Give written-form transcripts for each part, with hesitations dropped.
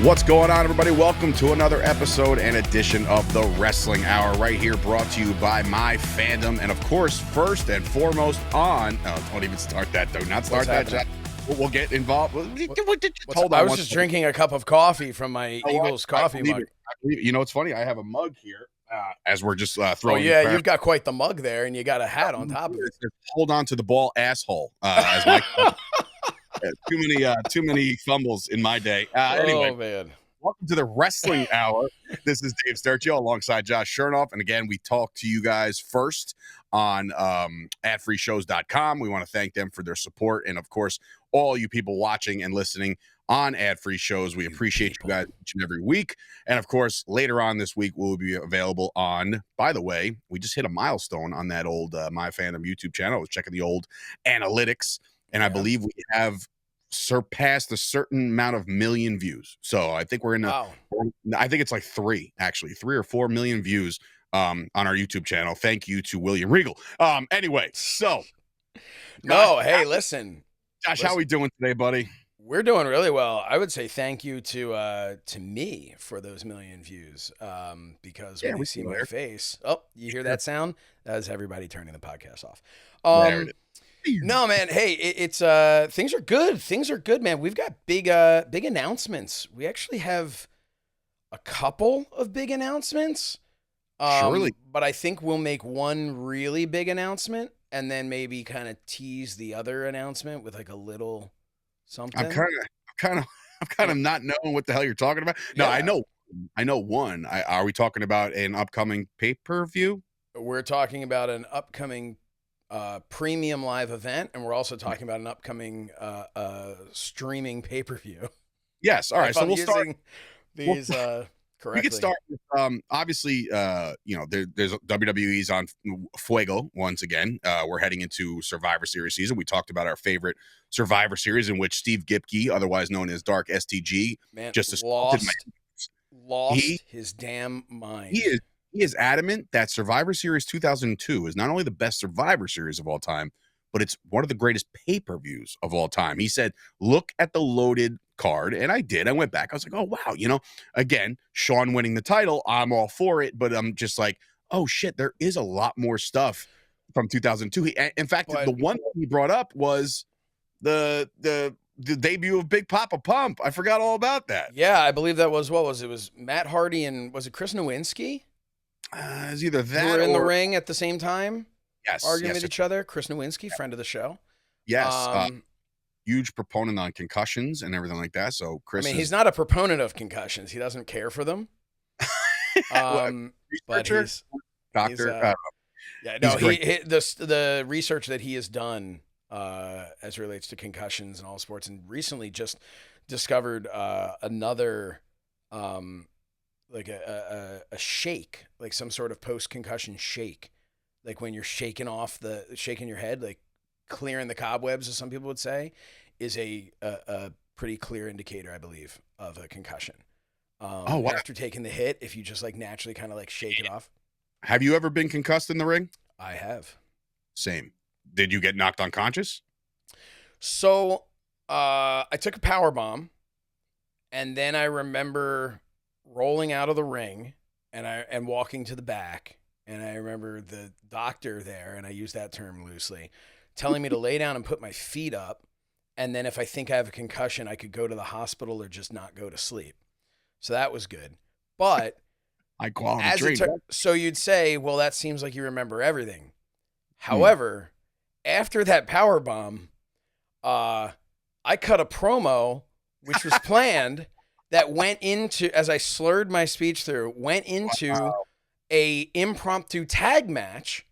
What's going on, everybody? Welcome to another episode and edition of the Wrestling Hour, right here, brought to you by MyFandom. And of course, first and foremost on, don't even start that, though. Not start that, Jack. We'll get involved. Hold on. I was just drinking a cup of coffee from my Eagles coffee mug. You know, it's funny. I have a mug here as we're just throwing. Oh, yeah, you've got quite the mug there, and you got a hat on top of it. Hold on to the ball, asshole. As my too many fumbles in my day. Anyway, oh man, welcome to the Wrestling Hour. This is Dave Sturchio alongside Josh Shernoff, and again, we talk to you guys first on adfreeshows.com. We want to thank them for their support, and of course, all you people watching and listening on ad-free shows. We appreciate you guys each and every week. And of course, later on this week, we'll be available on, by the way, we just hit a milestone on that old MyFandom YouTube channel. I was checking the old analytics, and I believe we have surpassed a certain amount of million views. So I think we're in I think it's like 3 or 4 million views on our YouTube channel. Thank you to William Regal. Anyway, so listen, Josh, how we doing today, buddy? We're doing really well. I would say thank you to me for those million views, because when you see my face, you hear that sound? That is everybody turning the podcast off. There it is. No, man. Hey, it's things are good. Things are good, man. We've got big announcements. We actually have a couple of big announcements. Surely. But I think we'll make one really big announcement and then maybe kind of tease the other announcement with like a little something. I'm kind of not knowing what the hell you're talking about. No, Yeah. I know one. Are we talking about an upcoming pay-per-view? We're talking about an upcoming premium live event, and we're also talking about an upcoming streaming pay-per-view. Yes. All right. So we'll start these correctly. We could start with obviously there's WWE's on Fuego once again. We're heading into Survivor Series season. We talked about our favorite Survivor Series, in which Steve Gipke, otherwise known as Dark STG, just lost his damn mind. He is adamant that Survivor Series 2002 is not only the best Survivor Series of all time, but it's one of the greatest pay-per-views of all time. He said, look at the loaded card. And I did. I went back. I was like, oh, wow. Again, Shawn winning the title, I'm all for it. But I'm just like, oh, shit, there is a lot more stuff from 2002. In fact, the one that he brought up was the debut of Big Papa Pump. I forgot all about that. Yeah, I believe that was, it was Matt Hardy and was it Chris Nowinski? It's either that who were in the ring at the same time. Yes. Arguing with each other. Chris Nowinski, friend of the show. Yes. Huge proponent on concussions and everything like that. So Chris, he's not a proponent of concussions. He doesn't care for them. But he's doctor. The research that he has done as relates to concussions in all sports, and recently just discovered another like a shake, like some sort of post-concussion shake, like when you're shaking your head, like clearing the cobwebs, as some people would say, is a pretty clear indicator, I believe, of a concussion. Wow. After taking the hit, if you just like naturally kind of like shake it off. Have you ever been concussed in the ring? I have. Same. Did you get knocked unconscious? So I took a power bomb, and then I remember rolling out of the ring and walking to the back, and I remember the doctor there, and I use that term loosely, telling me to lay down and put my feet up, and then if I think I have a concussion, I could go to the hospital or just not go to sleep. So that was good. But so you'd say, well, that seems like you remember everything. However, after that power bomb, I cut a promo, which was planned, that went into, as I slurred my speech through, a impromptu tag match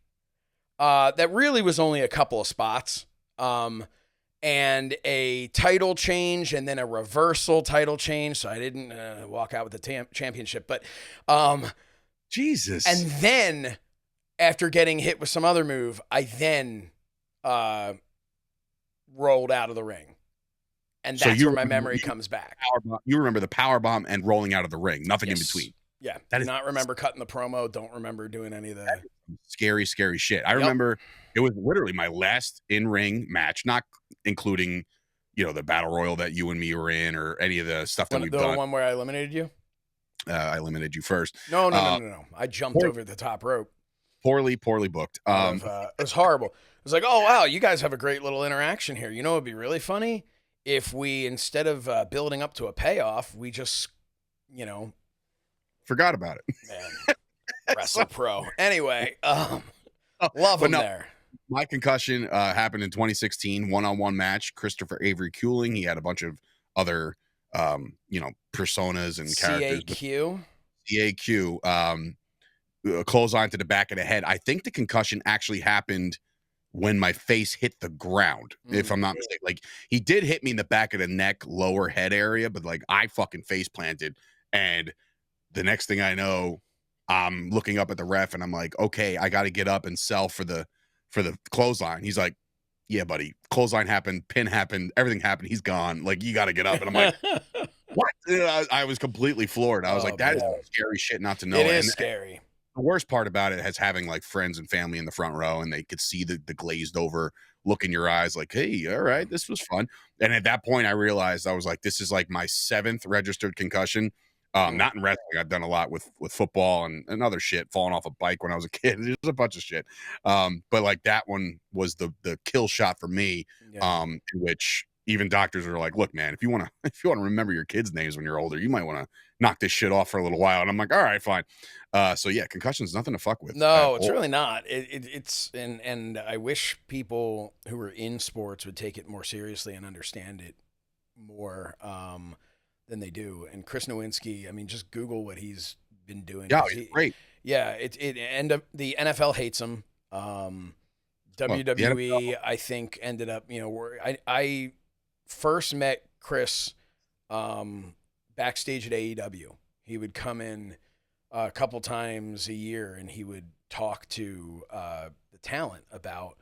that really was only a couple of spots, and a title change, and then a reversal title change. So I didn't walk out with the championship, but Jesus. And then after getting hit with some other move, I then rolled out of the ring. And that's where my memory comes back. You remember the power bomb and rolling out of the ring, nothing in between. Yeah. Do not remember cutting the promo. Don't remember doing any of that. Scary, scary shit. I remember it was literally my last in-ring match, not including the battle royal that you and me were in, or any of the stuff that we've The done. one where I eliminated you? I eliminated you first. No. I jumped over the top rope. Poorly booked. It was horrible. It was like, oh, wow, you guys have a great little interaction here. You know, it'd be really funny if we, instead of building up to a payoff, we just, forgot about it. Man, Wrestle Pro. Anyway, love him there. My concussion happened in 2016, one-on-one match. Christopher Avery Kuling. He had a bunch of other, personas and characters. CAQ. Clothesline to the back of the head. I think the concussion actually happened when my face hit the ground, if I'm not mistaken. Like, he did hit me in the back of the neck, lower head area, but like I fucking face planted, and the next thing I know, I'm looking up at the ref and I'm like, okay, I got to get up and sell for the clothesline. He's like, yeah, buddy, clothesline happened, pin happened, everything happened. He's gone. Like, you got to get up. And I'm like, what? I was completely floored. I was like, that is scary shit not to know. It is scary. The worst part about it is having like friends and family in the front row, and they could see the glazed over look in your eyes like, hey, all right, this was fun. And at that point I realized, I was like, this is like my 7th registered concussion. Not in wrestling. I've done a lot with football and other shit, falling off a bike when I was a kid. There's a bunch of shit. But like that one was the kill shot for me. In which even doctors are like, look, man, if you want to remember your kids' names when you're older, you might want to knock this shit off for a little while. And I'm like, all right, fine. So yeah, concussion's nothing to fuck with. No, it's really not. It's and I wish people who are in sports would take it more seriously and understand it more than they do. And Chris Nowinski, I mean, just Google what he's been doing. Yeah, he's great. Yeah, the NFL hates him. WWE, NFL, I think, ended up, where I first met Chris backstage at AEW. He would come in a couple times a year, and he would talk to the talent about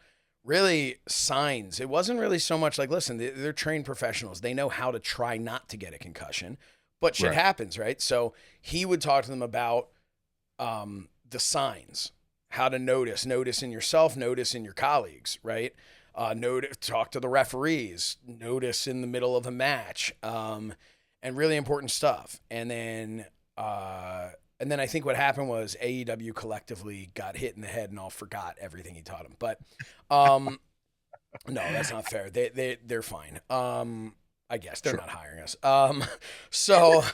really signs. It wasn't really so much like, listen, they're trained professionals. They know how to try not to get a concussion, but shit happens, right? So he would talk to them about the signs, how to notice in yourself, notice in your colleagues, right? Talk to the referees, notice in the middle of a match, and really important stuff. And then I think what happened was AEW collectively got hit in the head and all forgot everything he taught them. But no, that's not fair. They're fine. I guess they're not hiring us. So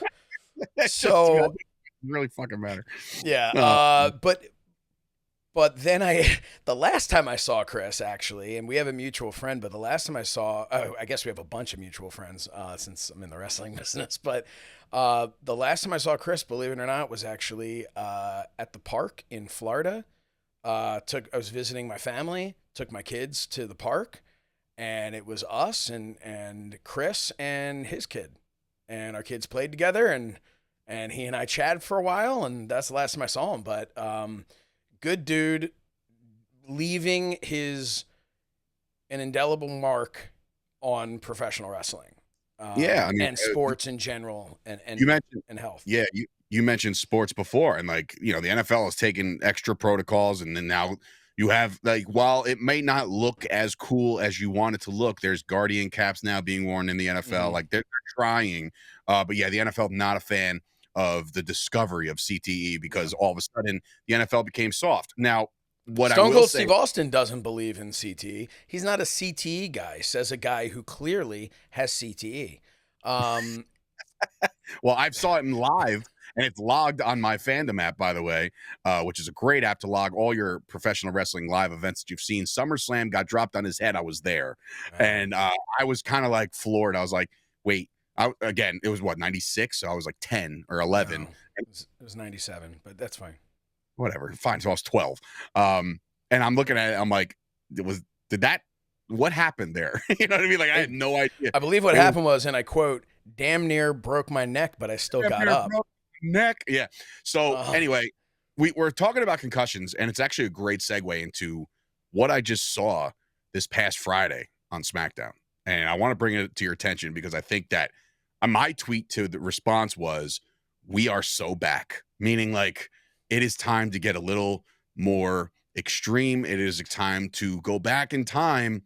really fucking matter. Yeah. But then the last time I saw Chris, actually, and we have a mutual friend, but the last time I saw, I guess we have a bunch of mutual friends since I'm in the wrestling business, but the last time I saw Chris, believe it or not, was actually at the park in Florida. I was visiting my family, took my kids to the park, and it was us and Chris and his kid. And our kids played together, and he and I chatted for a while, and that's the last time I saw him. But good dude, leaving an indelible mark on professional wrestling. Yeah, I mean, and sports in general, and you mentioned and health. Yeah, you mentioned sports before, and like, the NFL has taken extra protocols, and then now you have, like, while it may not look as cool as you want it to look, there's Guardian caps now being worn in the NFL. Mm-hmm. Like, they're trying, but yeah, the NFL not a fan of the discovery of CTE because all of a sudden the NFL became soft. Now, what Stone I will Cold say, Steve Austin doesn't believe in CTE. He's not a CTE guy, says a guy who clearly has CTE. Well, I saw him live, and it's logged on MyFandom app, by the way, which is a great app to log all your professional wrestling live events that you've seen. SummerSlam got dropped on his head. I was there, and I was kind of like floored. I was like, wait. Again, it was what, 96? So I was like 10 or 11. No, it was 97, but that's fine. Whatever. Fine. So I was 12. And I'm looking at it. I'm like, what happened there? You know what I mean? Like, I had no idea. I believe what happened was, and I quote, damn near broke my neck, but I still got up. Neck. Yeah. So anyway, we're talking about concussions, and it's actually a great segue into what I just saw this past Friday on SmackDown. And I want to bring it to your attention because I think that my tweet to the response was, we are so back, meaning like it is time to get a little more extreme. It is time to go back in time.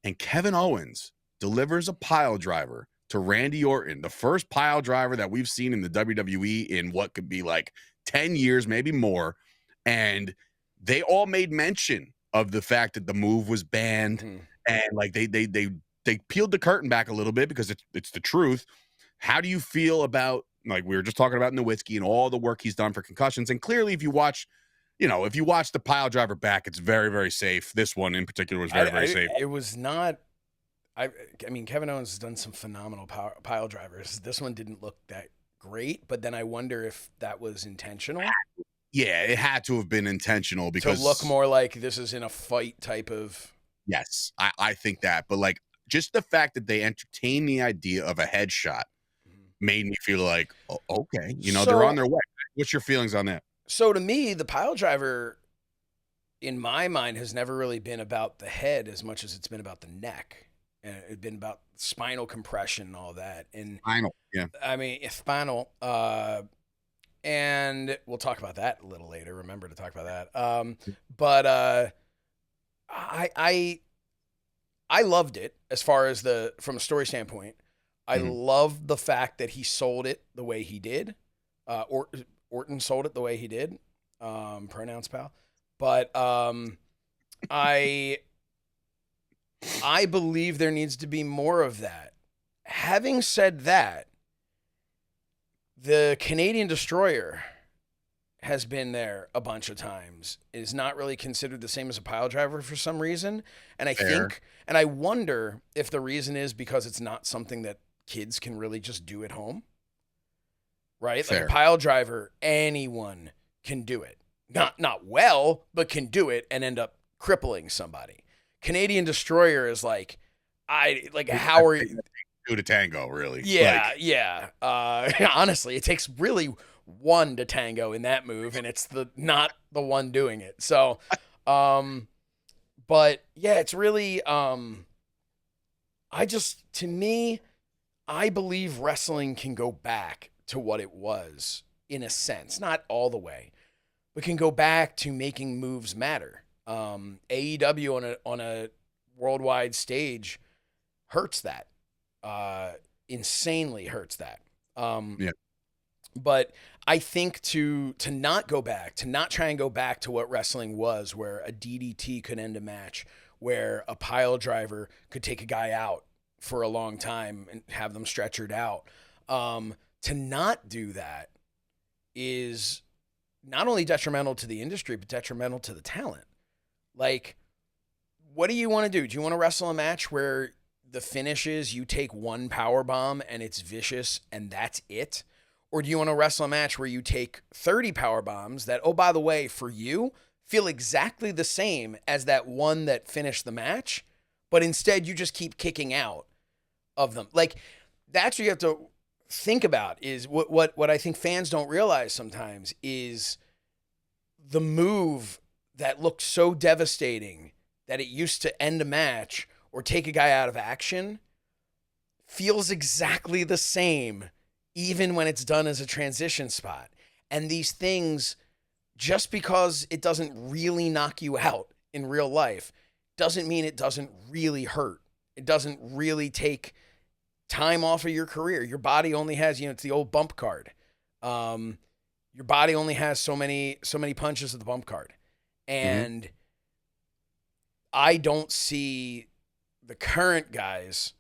And Kevin Owens delivers a pile driver to Randy Orton, the first pile driver that we've seen in the WWE in what could be like 10 years, maybe more. And they all made mention of the fact that the move was banned. And like they peeled the curtain back a little bit because it's the truth. How do you feel about, like we were just talking about Nowitzki and all the work he's done for concussions? And clearly, if you watch the pile driver back, it's very, very safe. This one in particular was very, very safe. It was not. I mean, Kevin Owens has done some phenomenal pile drivers. This one didn't look that great, but then I wonder if that was intentional. Yeah, it had to have been intentional because to look more like this is in a fight type of. Yes, I think that. But like just the fact that they entertained the idea of a headshot made me feel like, okay, they're on their way. What's your feelings on that? So to me, the pile driver, in my mind, has never really been about the head as much as it's been about the neck. And it's been about spinal compression and all that. And spinal, yeah. I mean, spinal. And we'll talk about that a little later. Remember to talk about that. But I loved it as far as from a story standpoint. I loved the fact that he sold it the way he did. Orton sold it the way he did. Pronouns, pal. But I believe there needs to be more of that. Having said that, the Canadian Destroyer has been there a bunch of times. It is not really considered the same as a pile driver for some reason. And I wonder if the reason is because it's not something that kids can really just do at home. Right? Fair. Like a pile driver, anyone can do it. Not well, but can do it and end up crippling somebody. Canadian Destroyer is like, how are you? Two to tango, really. Yeah. Honestly, it takes really one to tango in that move, and it's not the one doing it. So, but yeah, it's really, to me, I believe wrestling can go back to what it was in a sense, not all the way, but can go back to making moves matter. AEW on a worldwide stage hurts that. Insanely hurts that. Yeah. But I think to not go back, to not try and go back to what wrestling was, where a DDT could end a match, where a pile driver could take a guy out for a long time and have them stretchered out. To not do that is not only detrimental to the industry, but detrimental to the talent. Like, what do you want to do? Do you want to wrestle a match where the finish is you take one power bomb and it's vicious and that's it? Or do you want to wrestle a match where you take 30 power bombs that, oh, by the way, for you, feel exactly the same as that one that finished the match, but instead you just keep kicking out of them? Like, that's what you have to think about, is what I think fans don't realize sometimes is the move that looked so devastating that it used to end a match or take a guy out of action feels exactly the same even when it's done as a transition spot. And these things, just because it doesn't really knock you out in real life, doesn't mean it doesn't really hurt. It doesn't really take time off of your career. Your body only has, it's the old bump card. Your body only has so many punches of the bump card. And I don't see the current guys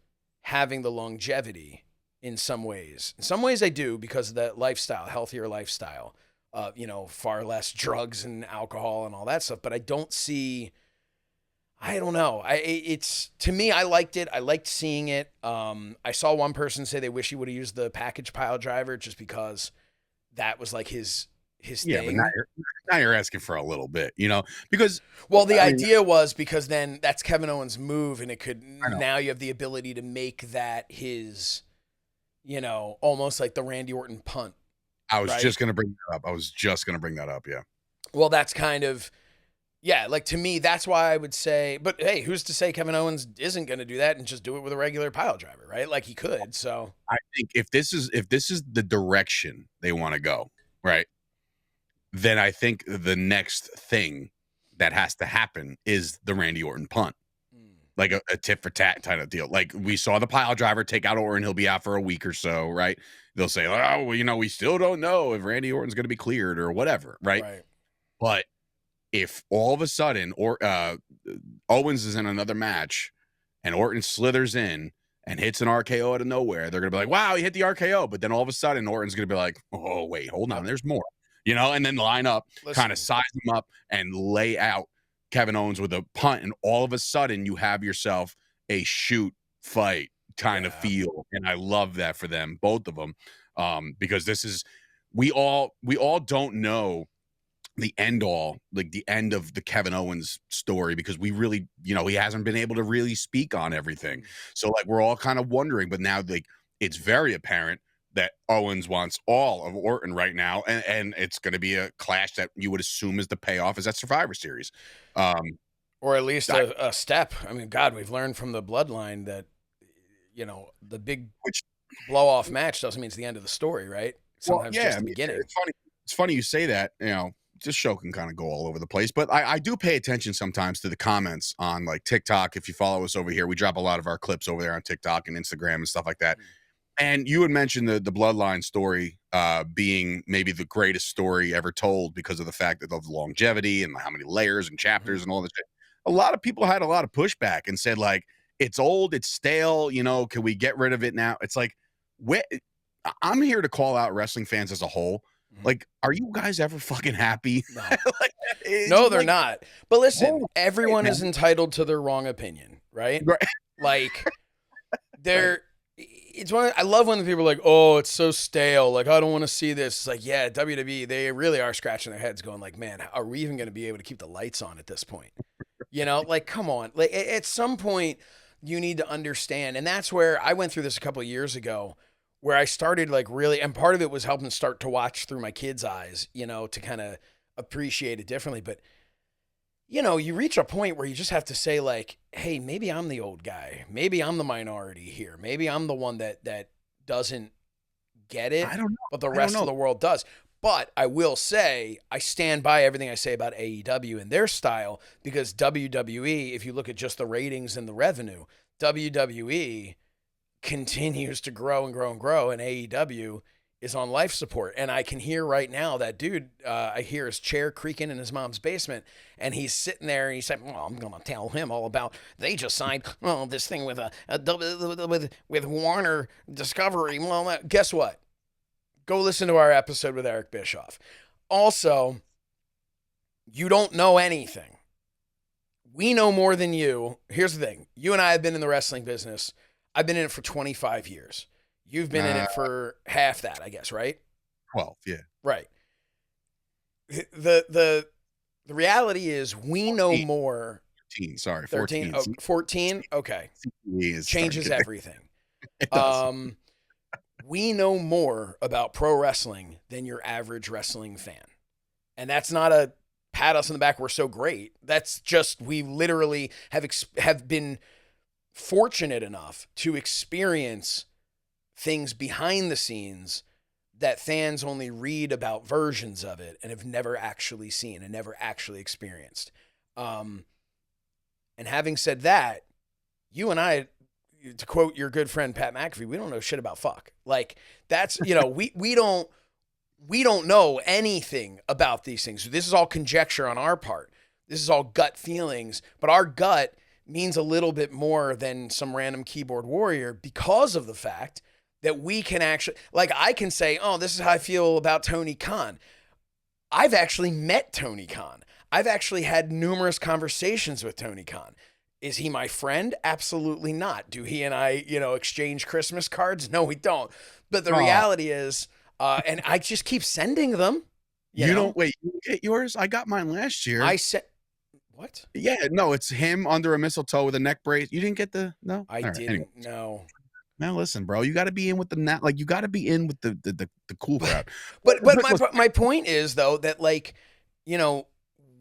having the longevity in some ways. In some ways I do, because of that lifestyle, healthier lifestyle, far less drugs and alcohol and all that stuff. But I don't know. It's, to me, I liked it. I liked seeing it. I saw one person say they wish he would have used the package pile driver just because that was like his thing. But now you're asking for a little bit, because the idea was because then that's Kevin Owens' move, and it could, now you have the ability to make that his, almost like the Randy Orton punt. I was just going to bring that up. Yeah. Well, that's kind of, like, to me, that's why I would say, but hey, who's to say Kevin Owens isn't going to do that and just do it with a regular pile driver, right? Like, he could. So I think if this is the direction they want to go, right, then I think the next thing that has to happen is the Randy Orton punt. like a tit for tat kind of deal. Like we saw the pile driver take out Orton. He'll be out for a week or so, right? They'll say, oh, well, you know, we still don't know if Randy Orton's going to be cleared or whatever, right? But if all of a sudden Owens is in another match and Orton slithers in and hits an RKO out of nowhere, they're going to be like, wow, he hit the RKO. But then all of a sudden, Orton's going to be like, oh, wait, hold on, there's more, you know, and then line up, kind of size him up and lay out Kevin Owens with a punt. And all of a sudden, you have yourself a shoot fight kind of feel. And I love that for them, both of them, because this is, we all don't know the end all, like the end of the Kevin Owens story, because we really, you know, he hasn't been able to really speak on everything. So like we're all kind of wondering, but now like it's very apparent that Owens wants all of Orton right now, and it's going to be a clash that you would assume is the payoff is that Survivor Series, or at least a step. I mean, God, we've learned from the Bloodline that, you know, the big blow off match doesn't mean it's the end of the story, right? Sometimes just the beginning. It's funny you say that, you know. This show can kind of go all over the place, but I do pay attention sometimes to the comments on like TikTok. If you follow us over here, we drop a lot of our clips over there on TikTok and Instagram and stuff like that. And you had mentioned the Bloodline story being maybe the greatest story ever told because of the fact that of the longevity and how many layers and chapters and all this shit. A lot of people had a lot of pushback and said like, it's old, it's stale, you know, can we get rid of it now? It's like, I'm here to call out wrestling fans as a whole. Like, are you guys ever fucking happy? No, like, no they're not. But listen, everyone is entitled to their wrong opinion, right? Like, it's one. I love when the people are like, "Oh, it's so stale. Like, I don't want to see this." It's like, yeah, WWE, they really are scratching their heads, going like, "Man, are we even going to be able to keep the lights on at this point?" You know, like, come on. Like, at some point, you need to understand, and that's where I went through this a couple of years ago, where I started like really, and part of it was helping start to watch through my kids' eyes, you know, to kind of appreciate it differently. But, you know, you reach a point where you just have to say like, hey, maybe I'm the old guy. Maybe I'm the minority here. Maybe I'm the one that doesn't get it, I don't know. But the rest of the world does. But I will say, I stand by everything I say about AEW and their style, because WWE, if you look at just the ratings and the revenue, WWE continues to grow and grow and grow, and AEW is on life support. And I can hear right now that dude, I hear his chair creaking in his mom's basement, and he's sitting there and he said, well, I'm going to tell him all about, they just signed this thing with with Warner Discovery. Well, guess what? Go listen to our episode with Eric Bischoff. Also, you don't know anything. We know more than you. Here's the thing. You and I have been in the wrestling business. I've been in it for 25 years. You've been in it for half that, I guess, right? 12, yeah. Right. The reality is we know more. 13, sorry. 13. 14. 14? Okay. Changes everything. It does. We know more about pro wrestling than your average wrestling fan. And that's not a pat us on the back, we're so great. That's just, we literally have been fortunate enough to experience things behind the scenes that fans only read about versions of it and have never actually seen and never actually experienced. And having said that, you and I, to quote your good friend Pat McAfee, we don't know shit about fuck. Like, that's, you know, we don't know anything about these things. This is all conjecture on our part. This is all gut feelings, but our gut means a little bit more than some random keyboard warrior, because of the fact that we can actually, like, I can say, oh, this is how I feel about Tony Khan. I've actually met Tony Khan. I've actually had numerous conversations with Tony Khan. Is he my friend? Absolutely not. Do he and I, you know, exchange Christmas cards? No, we don't. But the reality is, and I just keep sending them. You know? Wait, you get yours? I got mine last year. I said, what? Yeah, no, it's him under a mistletoe with a neck brace. You didn't get no? I didn't. No. Now listen, bro, you got to be in with you got to be in with the cool crowd. But my point is though that, like, you know,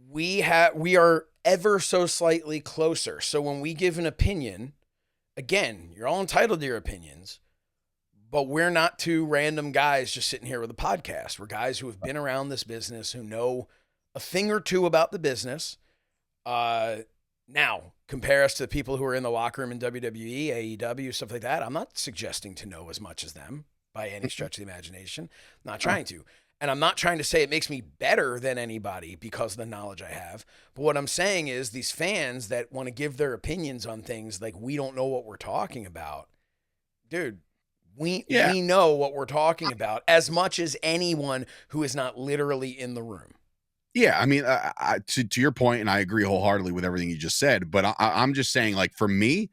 we are ever so slightly closer. So when we give an opinion, again, you're all entitled to your opinions, but we're not two random guys just sitting here with a podcast. We're guys who have been around this business, who know a thing or two about the business. Now, compare us to the people who are in the locker room in WWE, AEW, stuff like that. I'm not suggesting to know as much as them by any stretch of the imagination. I'm not trying to. And I'm not trying to say it makes me better than anybody because of the knowledge I have. But what I'm saying is these fans that want to give their opinions on things like we don't know what we're talking about. Dude, we know what we're talking about as much as anyone who is not literally in the room. Yeah, I mean, to your point, and I agree wholeheartedly with everything you just said. But I'm just saying, like, for me,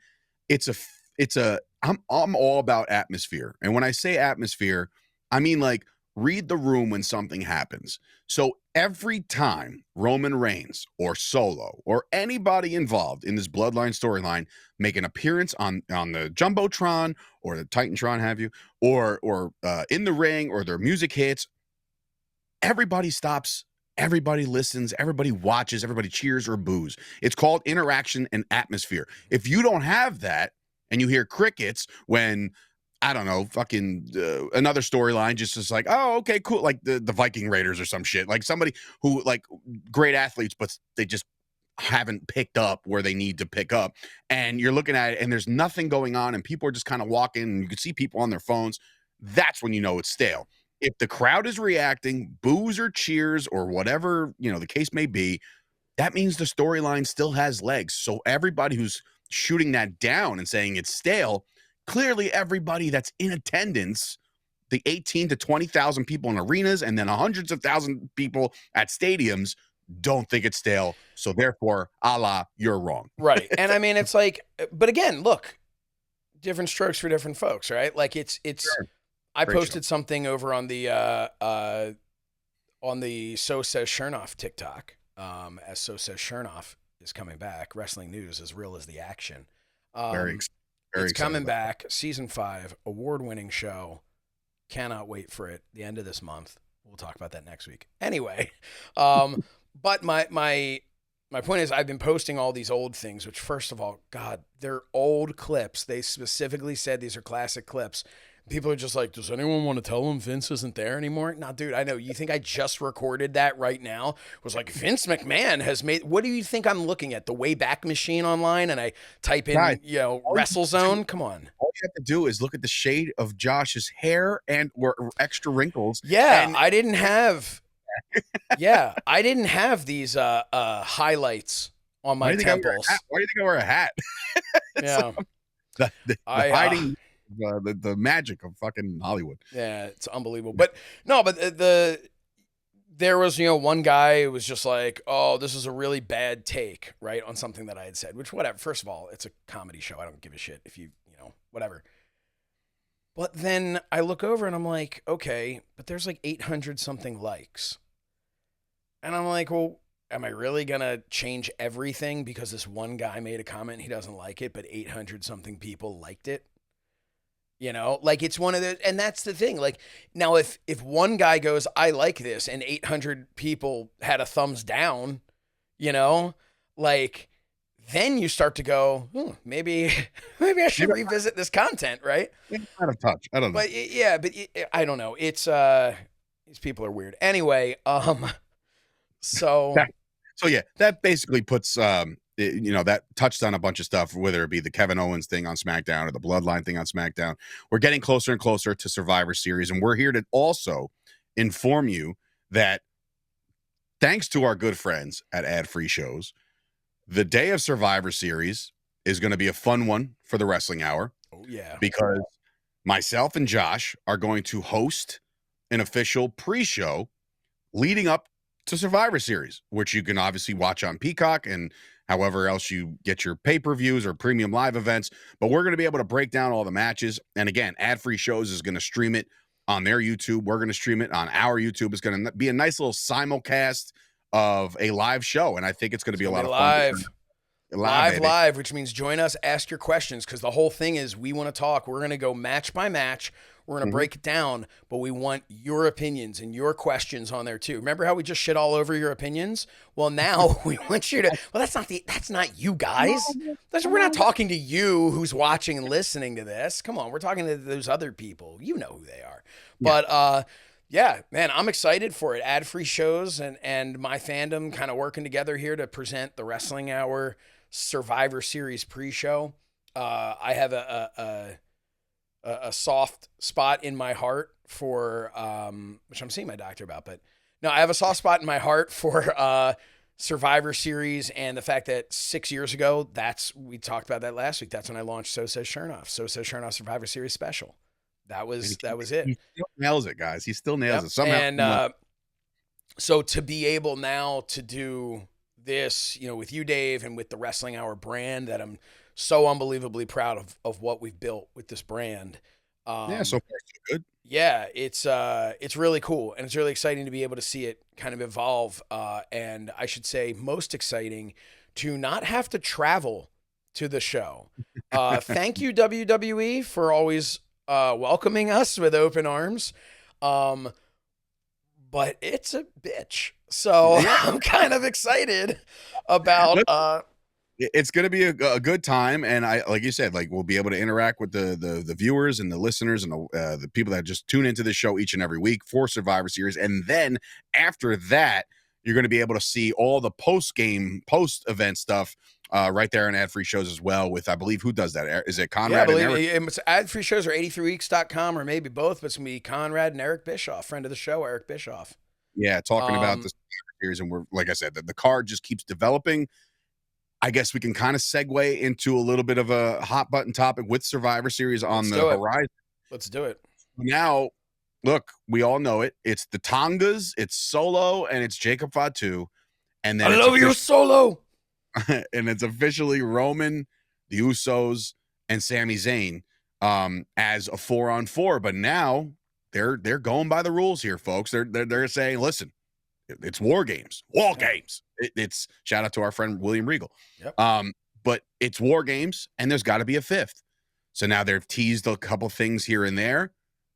I'm all about atmosphere, and when I say atmosphere, I mean like read the room when something happens. So every time Roman Reigns or Solo or anybody involved in this bloodline storyline make an appearance on the Jumbotron or the Titantron, have you, or in the ring, or their music hits, everybody stops. Everybody listens, everybody watches, everybody cheers or boos. It's called interaction and atmosphere. If you don't have that and you hear crickets when, I don't know, fucking another storyline just is like, oh, okay, cool. Like the Viking Raiders or some shit. Like somebody who, like, great athletes, but they just haven't picked up where they need to pick up. And you're looking at it and there's nothing going on and people are just kind of walking and you can see people on their phones. That's when you know it's stale. If the crowd is reacting, boos or cheers or whatever, the case may be, that means the storyline still has legs. So everybody who's shooting that down and saying it's stale, clearly everybody that's in attendance, the 18 to 20,000 people in arenas and then hundreds of thousands people at stadiums, don't think it's stale. So therefore, you're wrong. Right. And I mean, it's like, but again, look, different strokes for different folks, right? Like it's, Sure. I posted something over on the So Says Shernoff TikTok. As So Says Shernoff is coming back, wrestling news as real as the action. Very it's coming back, season 5, award-winning show. Cannot wait for it. The end of this month. We'll talk about that next week. Anyway, but my point is, I've been posting all these old things, which, first of all, God, they're old clips. They specifically said these are classic clips. People are just like, does anyone want to tell them Vince isn't there anymore? No, dude, I know. You think I just recorded that right now? It was like, Vince McMahon has made, what do you think I'm looking at? The Wayback Machine online and I type in, WrestleZone? Come on. All you have to do is look at the shade of Josh's hair and extra wrinkles. Yeah, I didn't have these highlights on my temples. Why do you think I wear a hat? Yeah. the hiding... the magic of fucking Hollywood. Yeah, it's unbelievable. But no, there was, one guy who was just like, oh, this is a really bad take, right, on something that I had said, which, whatever. First of all, it's a comedy show. I don't give a shit if you whatever. But then I look over and I'm like, okay, but there's like 800 something likes. And I'm like, well, am I really going to change everything because this one guy made a comment and he doesn't like it, but 800 something people liked it? Like it's one of the, and that's the thing. Like now, if one guy goes, I like this, and 800 people had a thumbs down, like then you start to go, maybe I should revisit this content, right? Out of touch. I don't know. But I don't know. It's these people are weird. Anyway, so yeah, that basically puts that touched on a bunch of stuff, whether it be the Kevin Owens thing on SmackDown or the Bloodline thing on SmackDown. We're getting closer and closer to Survivor Series, and we're here to also inform you that thanks to our good friends at Ad Free Shows, the day of Survivor Series is going to be a fun one for the Wrestling Hour. Oh, yeah. Because myself and Josh are going to host an official pre-show leading up to Survivor Series, which you can obviously watch on Peacock and however else you get your pay-per-views or premium live events. But we're going to be able to break down all the matches. And again, Ad Free Shows is going to stream it on their YouTube. We're going to stream it on our YouTube. It's going to be a nice little simulcast of a live show. And I think it's going to be a lot of fun. Live, which means join us, ask your questions, because the whole thing is we want to talk. We're going to go match by match. We're going to break it down, but we want your opinions and your questions on there too. Remember how we just shit all over your opinions? Well, now we want you to, that's not you guys. We're not talking to you who's watching and listening to this. Come on. We're talking to those other people. You know who they are. Yeah. But, yeah, man, I'm excited for it. Ad Free Shows and MyFandom kind of working together here to present the Wrestling Hour Survivor Series pre-show. I have a soft spot in my heart for which I'm seeing my doctor about, but no, I have a soft spot in my heart for Survivor Series and the fact that 6 years ago, we talked about that last week. That's when I launched So Says Shernoff. So Says Shernoff Survivor Series special. That was it. He still nails it, guys. He still nails it somehow. And so to be able now to do this, with you, Dave, and with the Wrestling Hour brand, that I'm so unbelievably proud of what we've built with this brand. So far so good. Yeah, it's really cool, and it's really exciting to be able to see it kind of evolve. And I should say, most exciting to not have to travel to the show. Thank you, WWE, for always welcoming us with open arms. But it's a bitch, so I'm kind of excited about. It's going to be a good time, and like you said, we'll be able to interact with the viewers and the listeners and the people that just tune into the show each and every week for Survivor Series, and then after that, you're going to be able to see all the post-event stuff right there on ad-free shows as well. With, I believe, who does that? Is it Conrad? Yeah, I believe it's ad-free shows or 83weeks.com or maybe both, but it's going to be Conrad and Eric Bischoff, friend of the show, Eric Bischoff. Yeah, talking about the series, and we're, like I said, the card just keeps developing. I guess we can kind of segue into a little bit of a hot button topic with Survivor Series on the horizon. Let's do it. Now, look, we all know it. It's the Tongas, it's Solo, and it's Jacob Fatu. And then I love you, Solo. And it's officially Roman, the Usos, and Sami Zayn as a 4-on-4. But now they're going by the rules here, folks. They're saying, listen, it's WarGames. It's shout out to our friend William Regal. Yep. But it's WarGames, and there's got to be a fifth. So now they've teased a couple things here and there.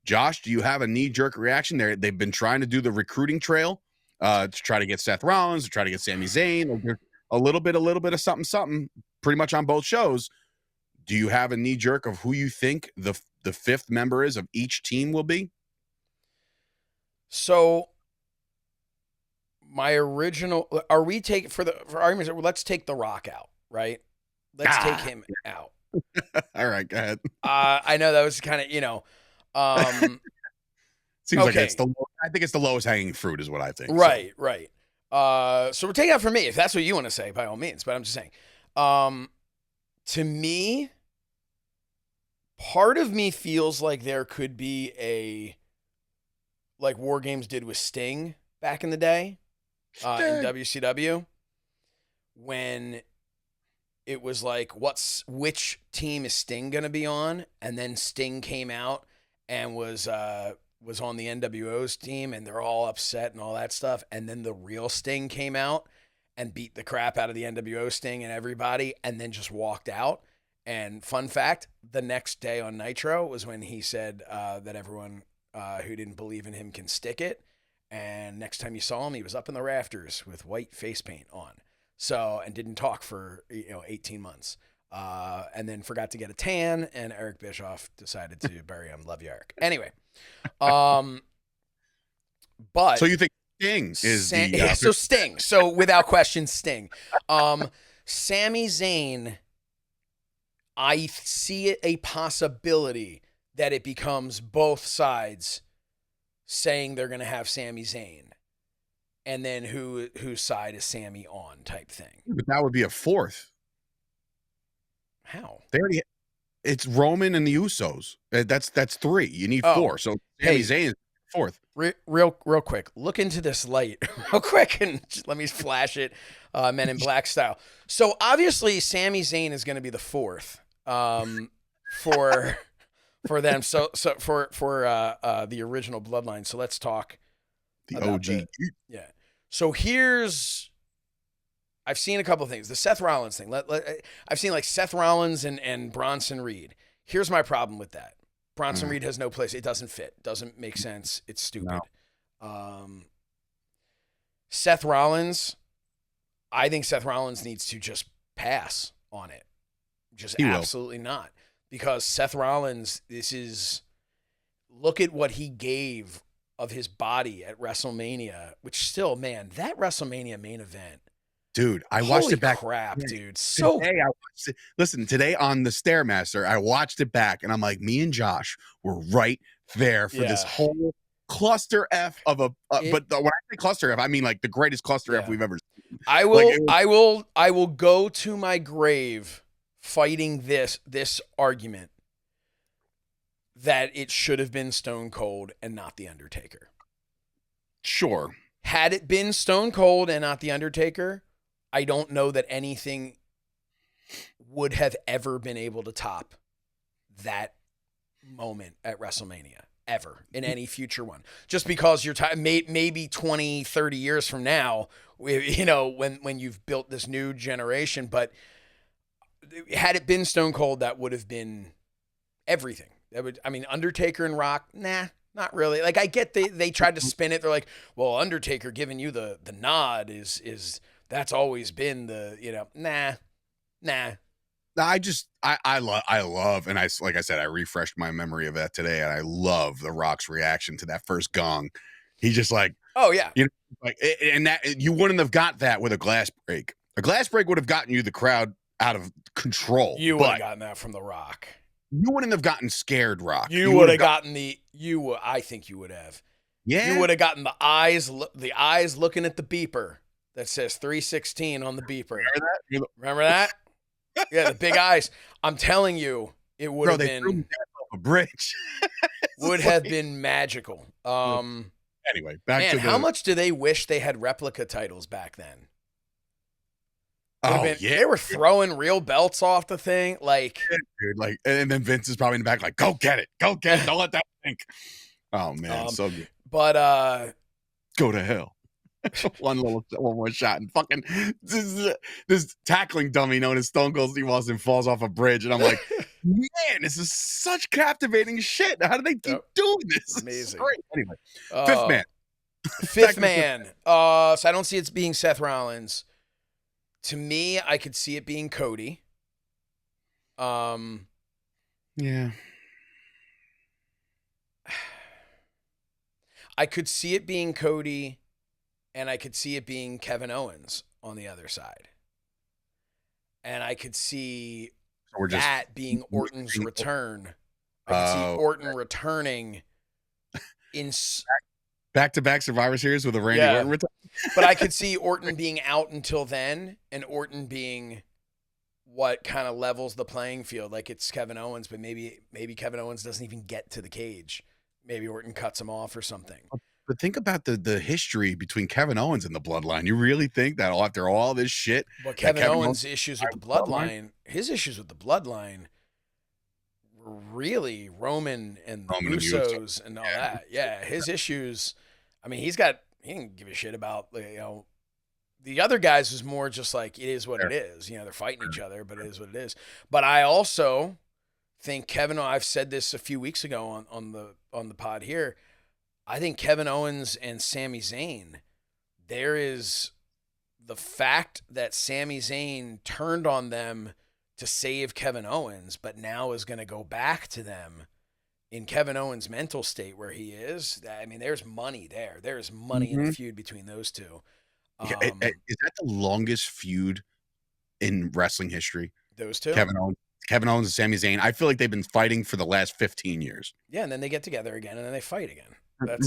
Josh, do you have a knee-jerk reaction there? They've been trying to do the recruiting trail to try to get Seth Rollins, to try to get Sami Zayn, a little bit of something, pretty much on both shows. Do you have a knee-jerk of who you think the fifth member is of each team will be? So my original, are we taking for arguments? Let's take The Rock out, right? Let's take him out. All right, go ahead. I know that was kind of, seems like I think it's the lowest hanging fruit is what I think. Right. So we're taking out for me, if that's what you want to say, by all means, but I'm just saying, to me, part of me feels like there could be like WarGames did with Sting back in the day, in WCW, when it was like, which team is Sting going to be on? And then Sting came out and was on the NWO's team, and they're all upset and all that stuff. And then the real Sting came out and beat the crap out of the NWO Sting and everybody, and then just walked out. And fun fact, the next day on Nitro was when he said that everyone who didn't believe in him can stick it. And next time you saw him, he was up in the rafters with white face paint on. So, and didn't talk for 18 months. And then forgot to get a tan, and Eric Bischoff decided to bury him. Love you, Eric. Anyway, but so you think Sting is so Sting? So without question, Sting. Sami Zayn, I see it a possibility that it becomes both sides saying they're going to have Sami Zayn, and then whose side is Sami on type thing. But that would be a fourth. How? It's Roman and the Usos. That's three. You need four. So Sami Zayn is fourth. Real quick. Look into this light real quick and just let me flash it, Men in Black style. So obviously Sami Zayn is going to be the fourth for them. So for the original Bloodline. So let's talk the OG. Yeah. So I've seen a couple of things. The Seth Rollins thing. I've seen like Seth Rollins and Bronson Reed. Here's my problem with that. Bronson Reed has no place. It doesn't fit. Doesn't make sense. It's stupid. No. Seth Rollins, I think Seth Rollins needs to just pass on it. Just absolutely not. Because Seth Rollins, look at what he gave of his body at WrestleMania, which still, man, that WrestleMania main event Dude, I watched Holy it back. crap, dude. So Today, I watched it. Listen, today on the Stairmaster, I watched it back, and I'm like, me and Josh were right there for this Yeah. whole cluster F of a. But when I say cluster F, I mean like the greatest cluster F Yeah. we've ever seen. I Like, will it was- I will go to my grave fighting this argument that it should have been Stone Cold and not The Undertaker. Sure. Had it been Stone Cold and not The Undertaker, I don't know that anything would have ever been able to top that moment at WrestleMania ever in any future one. Just because you're maybe 20, 30 years from now, when you've built this new generation, but had it been Stone Cold, that would have been everything. Undertaker and Rock, nah, not really. Like I get they tried to spin it. They're like, well, Undertaker giving you the nod is that's always been nah. I love, and like I said, I refreshed my memory of that today, and I love The Rock's reaction to that first gong. He just like, oh yeah, and that you wouldn't have got that with a glass break. A glass break would have gotten you the crowd out of control. You would have gotten that from The Rock. You wouldn't have gotten scared, Rock. You would have gotten I think you would have. Yeah. You would have gotten the eyes looking at the beeper that says 316 on the beeper. Remember that? Yeah, the big eyes. I'm telling you, it would have been a bridge. would have been magical. Anyway, back to how much do they wish they had replica titles back then? Yeah, they were throwing real belts off the thing, like dude, like, and then Vince is probably in the back, like, go get it, don't let that think. Oh man, so good. But go to hell. one more shot, and fucking this tackling dummy known as Stone Cold Steve Austin falls off a bridge, and I'm like, man, this is such captivating shit. How do they keep doing this? Amazing. Great. Anyway, fifth man. Fifth man. So I don't see it being Seth Rollins. To me, I could see it being Cody. Yeah. I could see it being Cody, and I could see it being Kevin Owens on the other side. And I could see that being Orton's return. I could see Orton returning in back-to-back Survivor Series with a Randy Orton return. But I could see Orton being out until then, and Orton being what kind of levels the playing field. Like it's Kevin Owens, but maybe Kevin Owens doesn't even get to the cage. Maybe Orton cuts him off or something. But think about the history between Kevin Owens and the Bloodline. You really think that after all this shit? Well, Kevin Owens' issues with the Bloodline, his issues with the Bloodline were really Roman and the Usos and all that. Yeah, his issues. I mean, he didn't give a shit about, the other guys was more just like, it is what it is. They're fighting each other, but it is what it is. But I also think I've said this a few weeks ago on the pod here. I think Kevin Owens and Sami Zayn, there is the fact that Sami Zayn turned on them to save Kevin Owens, but now is going to go back to them in Kevin Owens' mental state where he is. I mean, there's money there. There's money in the feud between those two. Is that the longest feud in wrestling history? Those two? Kevin Owens and Sami Zayn. I feel like they've been fighting for the last 15 years. Yeah, and then they get together again, and then they fight again.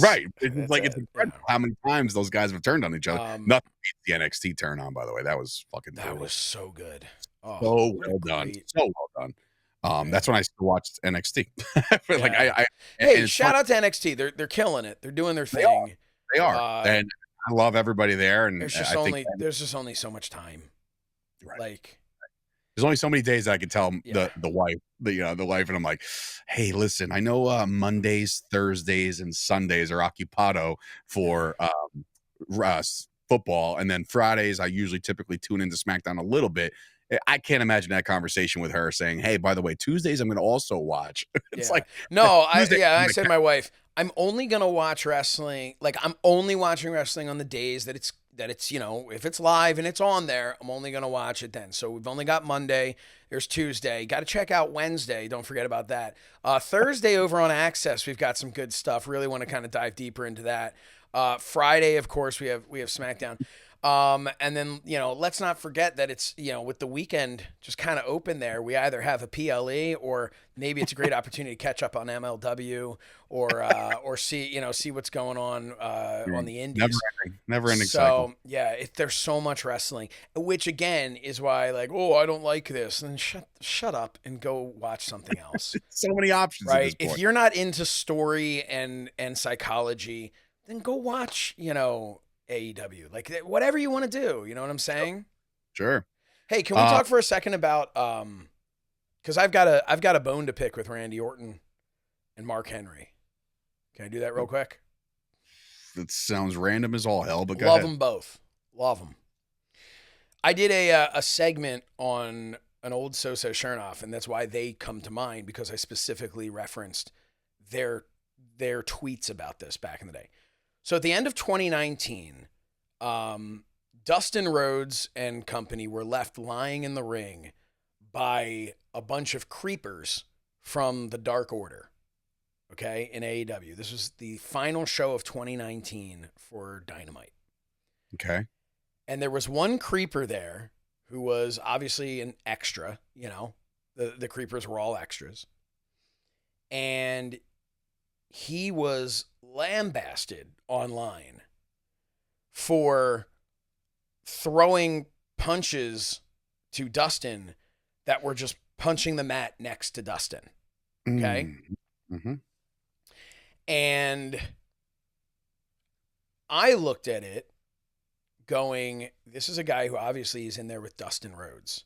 Right. It's incredible how many times those guys have turned on each other. Nothing beats the NXT turn on, by the way. That was fucking That brutal. was so good. So well done. So well done. That's when I still watched NXT. Shout out to NXT. They're killing it. They're doing their thing. They are. And I love everybody there. And there's just only so much time. Right. Like there's only so many days that I could tell the wife, the wife, and I'm like, hey, listen, I know Mondays, Thursdays, and Sundays are occupado for football, and then Fridays I usually typically tune into SmackDown a little bit. I can't imagine that conversation with her saying, hey, by the way, Tuesdays I'm going to also watch. It's like, no, I said to my wife, I'm only going to watch wrestling. Like I'm only watching wrestling on the days that it's if it's live and it's on there, I'm only going to watch it then. So we've only got Monday. There's Tuesday. Got to check out Wednesday. Don't forget about that. Thursday over on Access, we've got some good stuff. Really want to kind of dive deeper into that. Friday, of course, we have SmackDown. And then, let's not forget that it's, with the weekend just kind of open there, we either have a PLE or maybe it's a great opportunity to catch up on MLW or see what's going on the indies. Never ending cycle. So yeah, there's so much wrestling, which again is why like, oh, I don't like this, and shut up and go watch something else. So many options, right? At this point. If you're not into story and psychology, then go watch, AEW, like whatever you want to do. You know what I'm saying? Sure. Hey, can we talk for a second about because I've got a bone to pick with Randy Orton and Mark Henry. Can I do that real quick? That sounds random as all hell, but go Love ahead. them both. Love them. I did a segment on an old So-So Shernoff, and that's why they come to mind, because I specifically referenced their tweets about this back in the day. So at the end of 2019, Dustin Rhodes and company were left lying in the ring by a bunch of creepers from the Dark Order, okay, in AEW. This was the final show of 2019 for Dynamite. Okay. And there was one creeper there who was obviously an extra, the creepers were all extras. And he was lambasted online for throwing punches to Dustin that were just punching the mat next to Dustin. Okay. Mm-hmm. And I looked at it going, this is a guy who obviously is in there with Dustin Rhodes.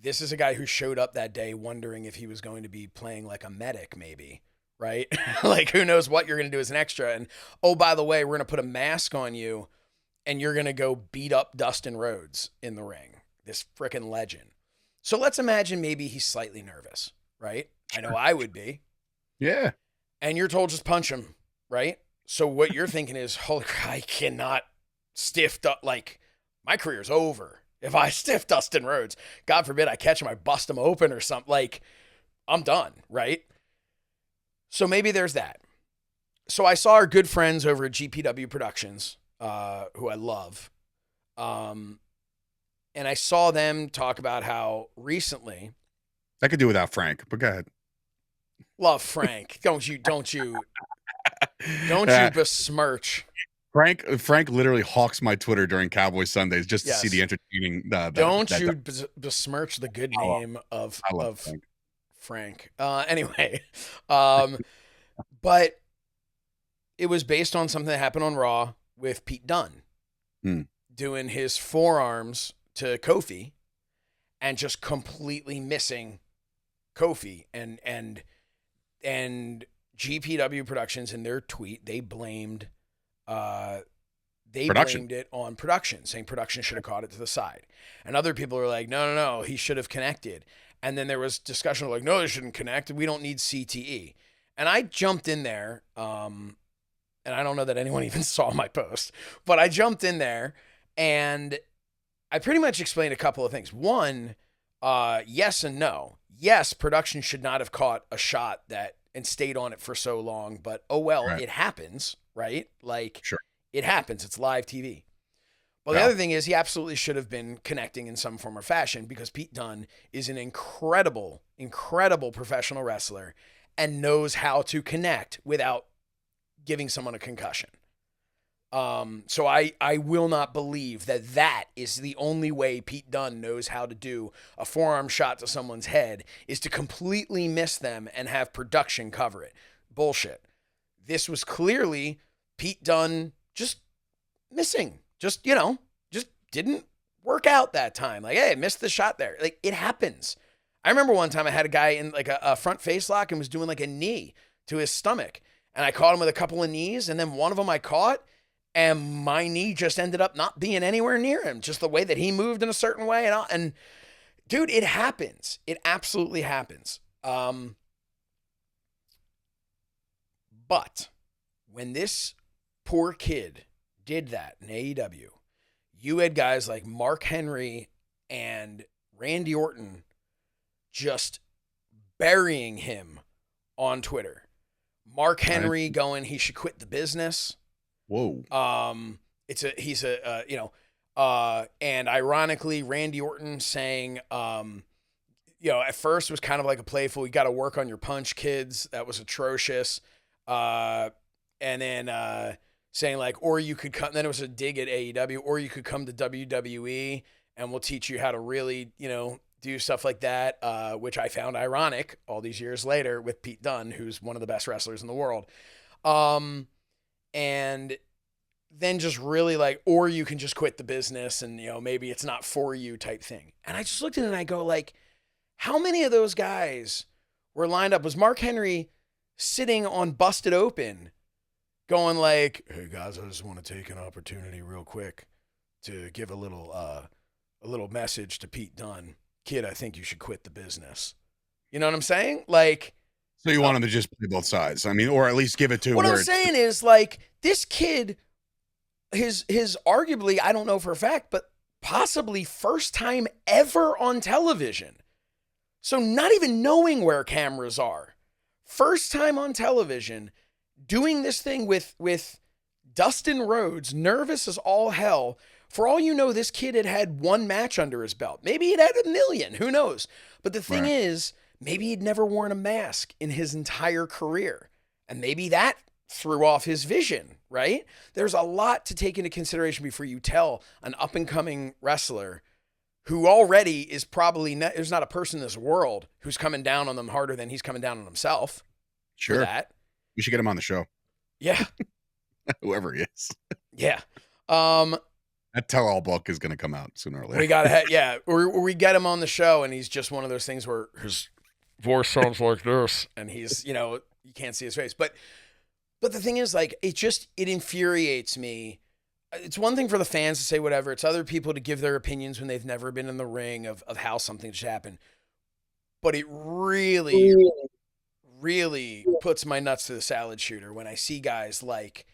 This is a guy who showed up that day wondering if he was going to be playing like a medic, maybe, right? Like, who knows what you're going to do as an extra. And, oh, by the way, we're going to put a mask on you and you're going to go beat up Dustin Rhodes in the ring, this freaking legend. So let's imagine maybe he's slightly nervous, right? Sure. I know I would be. Yeah. And you're told just punch him, right? So what you're thinking is, holy crap, I cannot stiff up, like, my career's over. If I stiff Dustin Rhodes, God forbid I catch him, I bust him open or something, like, I'm done, right? So maybe there's that. So I saw our good friends over at GPW Productions, who I love, and I saw them talk about how recently... I could do without Frank, but go ahead. Love Frank. Don't you besmirch. Frank literally hawks my Twitter during Cowboy Sundays just to see the entertaining. Besmirch the good name of Frank. Anyway, but it was based on something that happened on Raw with Pete Dunne doing his forearms to Kofi and just completely missing Kofi, and GPW Productions in their tweet, they blamed it on production, saying production should have caught it to the side. And other people are like, no, he should have connected. And then there was discussion like, no, they shouldn't connect. We don't need CTE. And I jumped in there, and I don't know that anyone even saw my post, but I jumped in there and I pretty much explained a couple of things. One, yes and no. Yes, production should not have caught a shot and stayed on it for so long, but oh well, right. It happens, right? Like, sure. It happens. It's live TV. Well, the other thing is he absolutely should have been connecting in some form or fashion, because Pete Dunne is an incredible, incredible professional wrestler and knows how to connect without giving someone a concussion. So I will not believe that is the only way Pete Dunne knows how to do a forearm shot to someone's head, is to completely miss them and have production cover it. Bullshit. This was clearly Pete Dunne just missing, just didn't work out that time. Like, hey, I missed the shot there. Like, it happens. I remember one time I had a guy in like a front face lock and was doing like a knee to his stomach, and I caught him with a couple of knees, and then one of them I caught, and my knee just ended up not being anywhere near him, just the way that he moved in a certain way. And dude, it happens. It absolutely happens. But when this poor kid did that in AEW, you had guys like Mark Henry and Randy Orton just burying him on Twitter. Mark Henry going, he should quit the business. Whoa. He's a And ironically, Randy Orton saying, at first it was kind of like a playful, you got to work on your punch, kids. That was atrocious. And then saying like, or you could come, then it was a dig at AEW, or you could come to WWE and we'll teach you how to really, do stuff like that, which I found ironic all these years later with Pete Dunne, who's one of the best wrestlers in the world. And then just really like, or you can just quit the business and, maybe it's not for you type thing. And I just looked at it and I go like, how many of those guys were lined up? Was Mark Henry sitting on Busted Open going like, hey guys, I just want to take an opportunity real quick to give a little message to Pete Dunne. Kid, I think you should quit the business. You know what I'm saying? Like, so you want him to just play both sides. I mean, or at least give it to what I'm saying is like this kid, his arguably, I don't know for a fact, but possibly first time ever on television. So not even knowing where cameras are. First time on television, doing this thing with Dustin Rhodes, nervous as all hell. For all you know, this kid had one match under his belt. Maybe he'd had 1 million. Who knows? But the thing is, maybe he'd never worn a mask in his entire career. And maybe that threw off his vision, right? There's a lot to take into consideration before you tell an up-and-coming wrestler who already is probably not, there's not a person in this world who's coming down on them harder than he's coming down on himself. Sure. That. We should get him on the show. Yeah. Whoever he is. Yeah. That tell-all book is going to come out sooner or later. We got to, or we get him on the show and he's just one of those things where his voice sounds like this and he's, you can't see his face. But the thing is, like, it infuriates me. It's one thing for the fans to say whatever. It's other people to give their opinions when they've never been in the ring of how something should happen. But it really, really puts my nuts to the salad shooter when I see guys like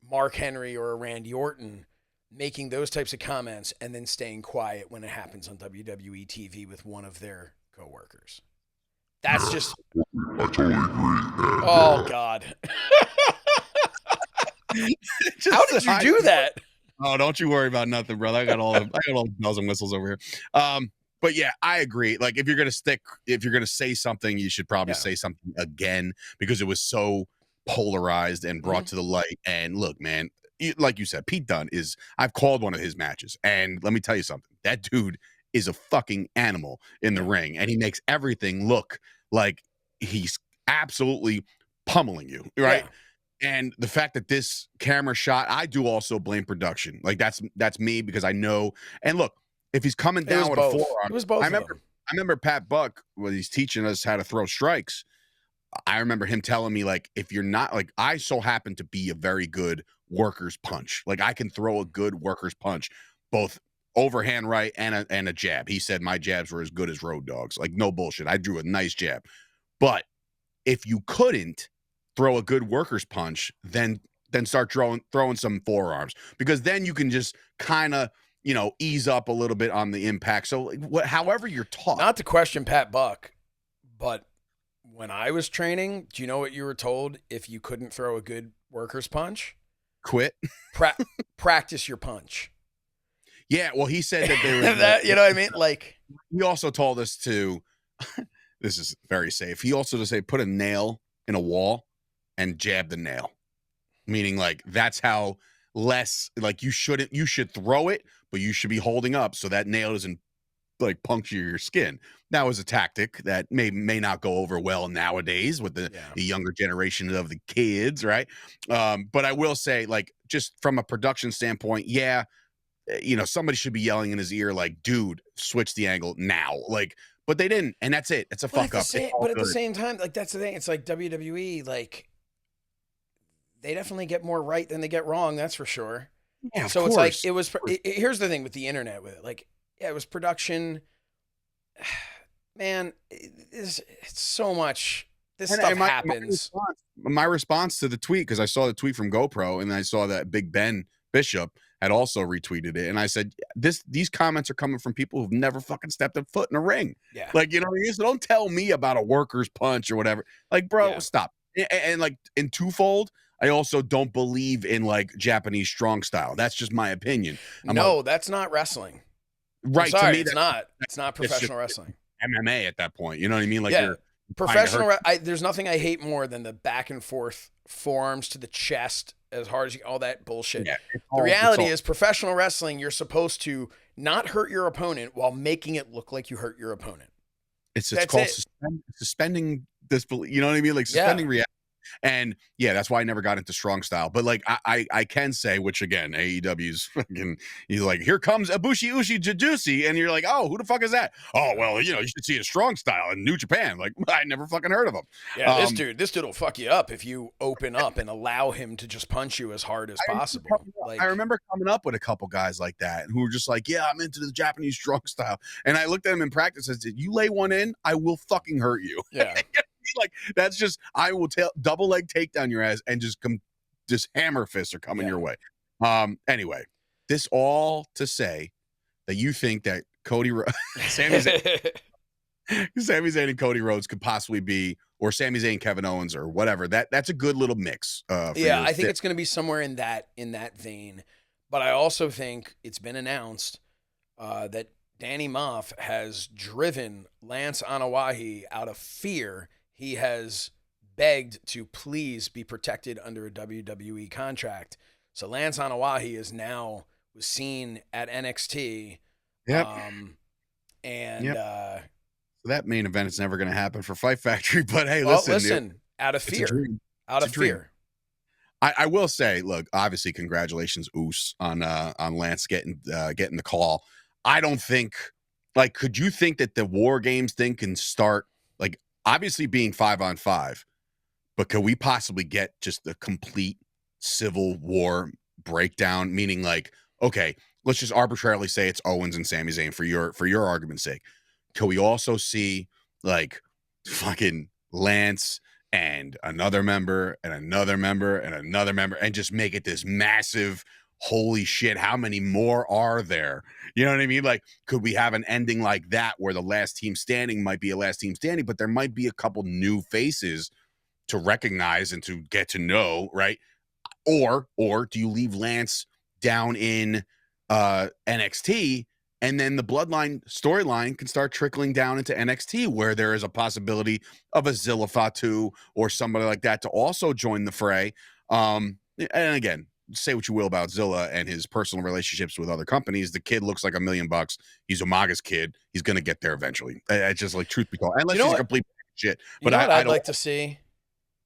Mark Henry or Randy Orton making those types of comments and then staying quiet when it happens on WWE TV with one of their coworkers. That's just... I totally agree. Oh, God. How did you do that? Oh, don't you worry about nothing, brother. I got all the bells and whistles over here. But yeah, I agree. Like if you're gonna say something, you should probably say something again because it was so polarized and brought to the light. And look, man, like you said, Pete Dunne I've called one of his matches, and let me tell you something. That dude is a fucking animal in the ring, and he makes everything look like he's absolutely pummeling you, right? Yeah. And the fact that this camera shot, I do also blame production. Like that's me because I know. And look, if he's coming down with a forearm, it was both. I remember Pat Buck when he's teaching us how to throw strikes. I remember him telling me, like, if you're not, like, I so happen to be a very good worker's punch. Like, I can throw a good worker's punch, both overhand right and a jab. He said my jabs were as good as Road Dogg's. Like, no bullshit. I drew a nice jab. But if you couldn't throw a good worker's punch, then start throwing some forearms, because then you can just kind of, ease up a little bit on the impact. So however you're taught. Not to question Pat Buck, but when I was training, do you know what you were told if you couldn't throw a good worker's punch? Quit. Practice your punch. Yeah, well, he said that they were that, you know what I mean? Like, he also told us to this is very safe. He also to say put a nail in a wall and jab the nail. Meaning, like, that's how less, like, you should throw it, but you should be holding up so that nail doesn't, like, puncture your skin. That was a tactic that may not go over well nowadays with the younger generation of the kids, right? But I will say, like, just from a production standpoint, somebody should be yelling in his ear, like, dude, switch the angle now. Like, but they didn't, and that's it. It's a fuck up. But at the same time, like, that's the thing. It's like WWE, like, they definitely get more right than they get wrong. That's for sure. Yeah, so it's like, here's the thing with the internet with it. Like, it was production. Man, it's so much. This stuff happens. My response to the tweet, because I saw the tweet from GoPro and I saw that Big Ben Bishop had also retweeted it. And I said, these comments are coming from people who've never fucking stepped a foot in a ring. Yeah. Like, so don't tell me about a worker's punch or whatever. Like, bro, stop. And like in twofold, I also don't believe in like Japanese strong style. That's just my opinion. That's not wrestling. Right. I'm sorry, to me, it's not. It's not it's professional just wrestling. MMA at that point. You know what I mean? Like Yeah. you're Professional. There's nothing I hate more than the back and forth forearms to the chest as hard as you, all that bullshit. Yeah, the reality is professional wrestling, you're supposed to not hurt your opponent while making it look like you hurt your opponent. It's called suspending disbelief. You know what I mean? Like suspending reality. And yeah, that's why I never got into strong style. But like I can say, which again, AEW's fucking, he's like, here comes Ibushi Ushi Jijusi, and you're like, oh, who the fuck is that? Oh, well, you know, you should see a strong style in New Japan. Like, I never fucking heard of him. Yeah, this dude will fuck you up if you open up and allow him to just punch you as hard as possible. I remember coming up with a couple guys like that who were just like, yeah, I'm into the Japanese strong style. And I looked at him in practice and said, you lay one in, I will fucking hurt you. Yeah. Like that's just I will double leg takedown your ass and just hammer fists are coming your way. Anyway, this all to say that you think that Sami Zayn and Cody Rhodes could possibly be, or Sami Zayn, Kevin Owens, or whatever. That's a good little mix. I think it's going to be somewhere in that vein. But I also think it's been announced that Danny Moff has driven Lance Anoa'i out of fear. He has begged to please be protected under a WWE contract. So Lance Anoa'i was seen at NXT. Yep. So that main event is never going to happen for Fight Factory. But hey, listen, out of fear. Out of fear. I will say, look, obviously, congratulations, Oos, on Lance getting the call. I don't think, like, could you think that the WarGames thing can start, like, obviously being 5-on-5, but could we possibly get just the complete civil war breakdown? Meaning, like, okay, let's just arbitrarily say it's Owens and Sami Zayn for your argument's sake. Could we also see like fucking Lance and another member and another member and another member and just make it this massive, holy shit, how many more are there? You know what I mean? Like, could we have an ending like that where the last team standing might be a last team standing, but there might be a couple new faces to recognize and to get to know, right? Or do you leave Lance down in NXT, and then the Bloodline storyline can start trickling down into NXT, where there is a possibility of a Zilla Fatu or somebody like that to also join the fray. And again, say what you will about Zilla and his personal relationships with other companies. The kid looks like $1 million. He's Umaga's kid. He's going to get there eventually. It's just like, truth be told, unless he's complete shit. But I'd like to see.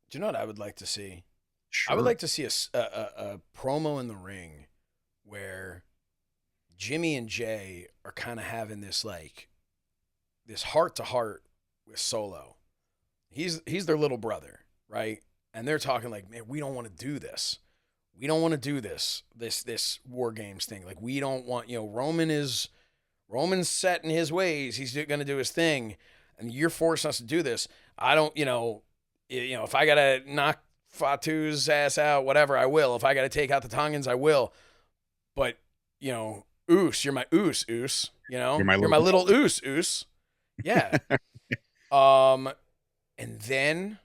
Do you know what I would like to see? Sure. I would like to see a promo in the ring where Jimmy and Jay are kind of having this heart to heart with Solo. He's their little brother, right? And they're talking like, man, we don't want to do this. We don't want to do this WarGames thing. Like, we don't want, Roman's set in his ways. He's going to do his thing. And you're forcing us to do this. I don't, if I got to knock Fatu's ass out, whatever, I will. If I got to take out the Tongans, I will. But, Oos, you're my Oos. You're my little Oos. Yeah. And then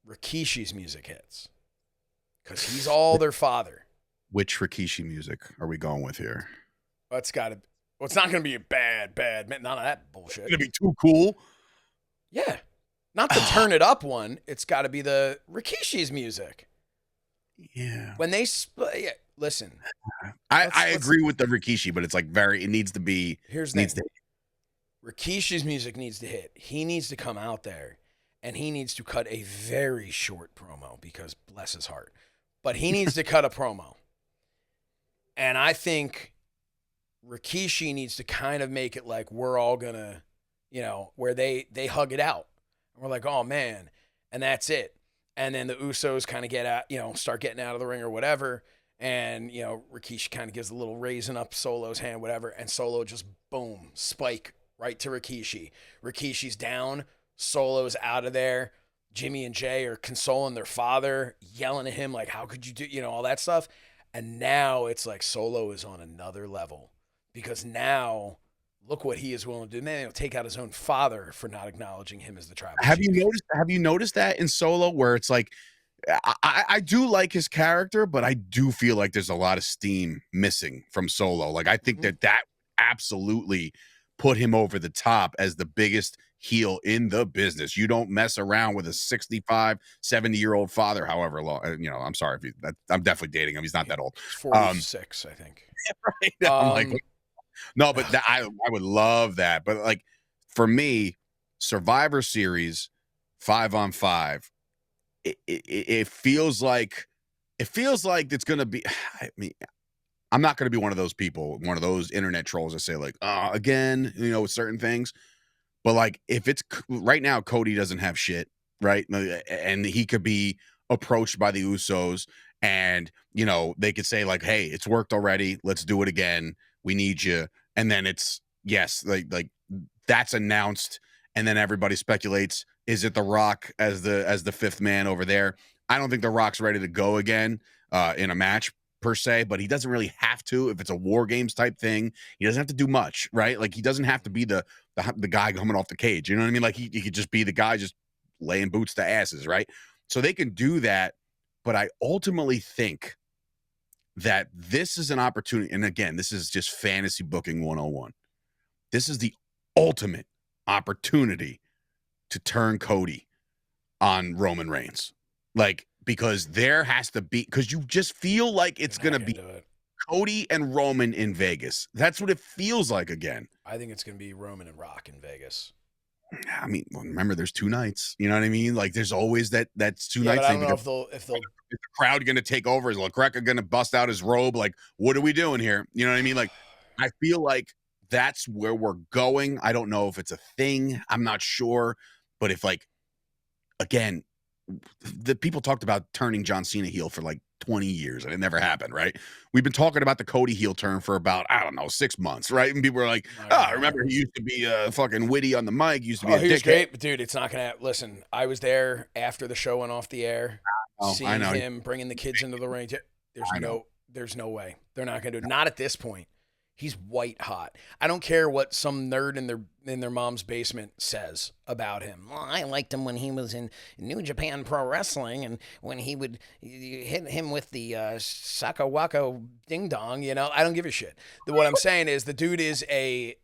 Rikishi's music hits. Because he's all their father. Which Rikishi music are we going with here? It's got to. Well, it's not going to be a bad. None of that bullshit. It's going to be too cool. Yeah, not the turn it up one. It's got to be the Rikishi's music. Yeah. When they listen. I agree with the Rikishi, but it's like it needs to be. Here's the thing. Rikishi's music needs to hit. He needs to come out there, and he needs to cut a very short promo because bless his heart. But he needs to cut a promo. And I think Rikishi needs to kind of make it like we're all going to, where they hug it out. And we're like, oh, man. And that's it. And then the Usos kind of get out, start getting out of the ring or whatever. And, Rikishi kind of gives a little raising up Solo's hand, whatever. And Solo just, boom, spike right to Rikishi. Rikishi's down. Solo's out of there. Jimmy and Jay are consoling their father, yelling at him like, how could you do, all that stuff. And now it's like Solo is on another level because now look what he is willing to do. Man, he'll take out his own father for not acknowledging him as the tribal chief. Have you noticed that in Solo where it's like I do like his character, but I do feel like there's a lot of steam missing from Solo. Like, I think that absolutely put him over the top as the biggest heel in the business. You don't mess around with a 65, 70-year-old father, however long. I'm sorry if I'm definitely dating him. He's not that old. He's 46, I think. Right? I'm like, no, but I would love that. But like, for me, Survivor Series 5-on-5. It feels like it's gonna be. I mean, I'm not gonna be one of those people, one of those internet trolls that say like, again, with certain things. But like, if it's right now, Cody doesn't have shit, right? And he could be approached by the Usos, and they could say like, hey, it's worked already. Let's do it again. We need you. And then it's yes, like that's announced, and then everybody speculates. Is it The Rock as the fifth man over there? I don't think The Rock's ready to go again in a match per se, but he doesn't really have to. If it's a WarGames type thing, he doesn't have to do much, right? Like, he doesn't have to be the guy coming off the cage. You know what I mean? Like, he could just be the guy just laying boots to asses, right? So they can do that, but I ultimately think that this is an opportunity. And again, this is just fantasy booking 101. This is the ultimate opportunity to turn Cody on Roman Reigns. Like, because there has to be, because you just feel like it's going to be Cody and Roman in Vegas. That's what it feels like again. I think it's going to be Roman and Rock in Vegas. I mean, remember, there's two nights. You know what I mean? Like, there's always that's two nights. But I don't know if they'll is the crowd going to take over? Is LaCreca going to bust out his robe? Like, what are we doing here? You know what I mean? Like, I feel like that's where we're going. I don't know if it's a thing. I'm not sure. But if, like, again, the people talked about turning John Cena heel for like 20 years and it never happened, right? We've been talking about the Cody heel turn for about, I don't know, 6 months, right? And people were like, remember he used to be fucking witty on the mic, used to be a he was dickhead. great, but dude, it's not gonna listen. I was there after the show went off the air, seeing him bringing the kids into the ring. There's no way they're not gonna do it. Not at this point. He's white hot. I don't care what some nerd in their mom's basement says about him. Well, I liked him when he was in New Japan Pro Wrestling, and when he would hit him with the Saka Waka Ding Dong. I don't give a shit. What I'm saying is the dude is a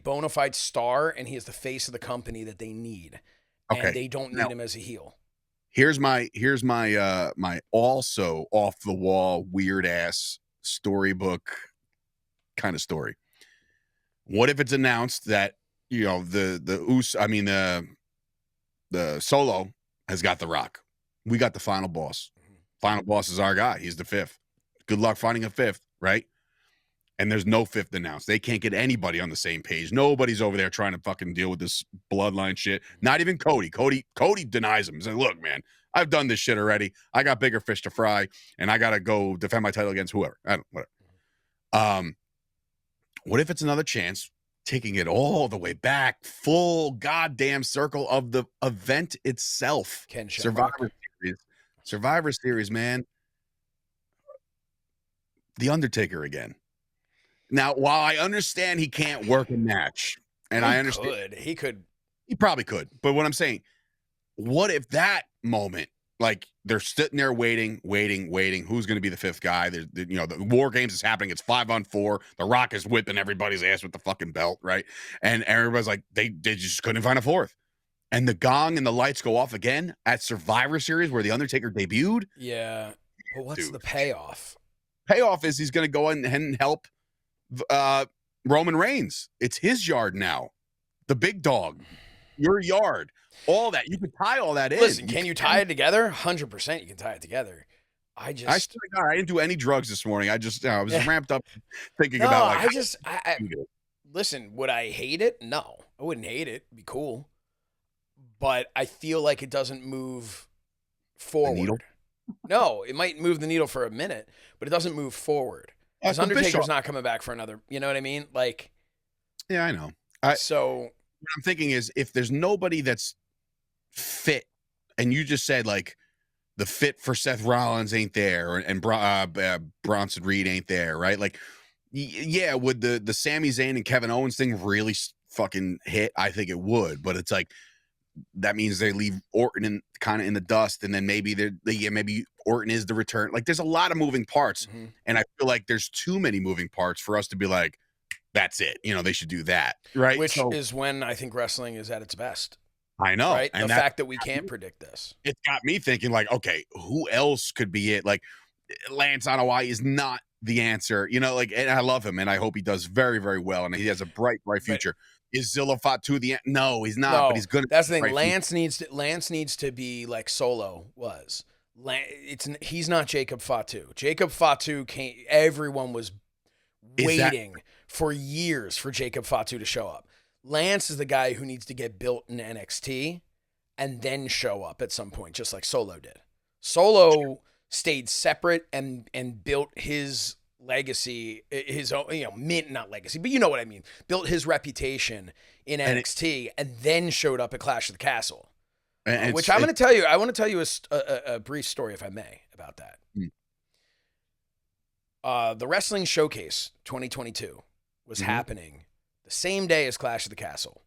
bona fide star, and he is the face of the company that they need. Okay. And they don't need him as a heel. Here's my my also off the wall weird ass storybook kind of story. What if it's announced that the Solo has got The Rock? We got the final boss. Final boss is our guy. He's the fifth. Good luck finding a fifth, right? And there's no fifth announced. They can't get anybody on the same page. Nobody's over there trying to fucking deal with this bloodline shit. Not even Cody. Cody denies him. He's like, look, man, I've done this shit already. I got bigger fish to fry, and I gotta go defend my title against whoever. Whatever. What if it's another chance, taking it all the way back, full goddamn circle of the event itself? Survivor Series, man. The Undertaker again. Now, while I understand he can't work a match, and I understand he probably could, but what I'm saying, what if that moment, like, they're sitting there waiting. Who's going to be the fifth guy? The WarGames is happening. It's 5-on-4. The Rock is whipping everybody's ass with the fucking belt, right? And everybody's like, they just couldn't find a fourth. And the gong and the lights go off again at Survivor Series where the Undertaker debuted. Yeah, but what's the payoff? Payoff is he's going to go in and help Roman Reigns. It's his yard now. The big dog. Your yard. All that. You can tie all that in. Listen, can you tie it together? 100% you can tie it together. I didn't do any drugs this morning. I just I was ramped up thinking about like listen, would I hate it? No. I wouldn't hate it. It'd be cool. But I feel like it doesn't move forward. No, it might move the needle for a minute, but it doesn't move forward. Because Undertaker's not coming back for another, you know what I mean? Like, yeah, I know. So what I'm thinking is, if there's nobody that's fit, and you just said like the fit for Seth Rollins ain't there, and Bronson Reed ain't there, right? Like, yeah, would the Sami Zayn and Kevin Owens thing really fucking hit? I think it would, but it's like, that means they leave Orton in kind of in the dust, and then maybe maybe Orton is the return. Like, there's a lot of moving parts, and I feel like there's too many moving parts for us to be like, that's it. They should do that, right? Which is when I think wrestling is at its best. I know, right? and the fact that we can't predict this. It's got me thinking, like, okay, who else could be it? Like, Lance Anoa'i is not the answer, like, and I love him, and I hope he does very, very well, and he has a bright future. Is Zilla Fatu the end? No, he's not, but he's good. That's the thing. Lance needs to be like Solo was. He's not Jacob Fatu. Jacob Fatu came. Everyone was waiting for years for Jacob Fatu to show up. Lance is the guy who needs to get built in NXT and then show up at some point, just like Solo did. Solo stayed separate and built his legacy, his own, not legacy, but you know what I mean. Built his reputation in NXT and then showed up at Clash of the Castle, which I'm going to tell you. I want to tell you a brief story, if I may, about that. The Wrestling Showcase 2022 was happening the same day as Clash of the Castle.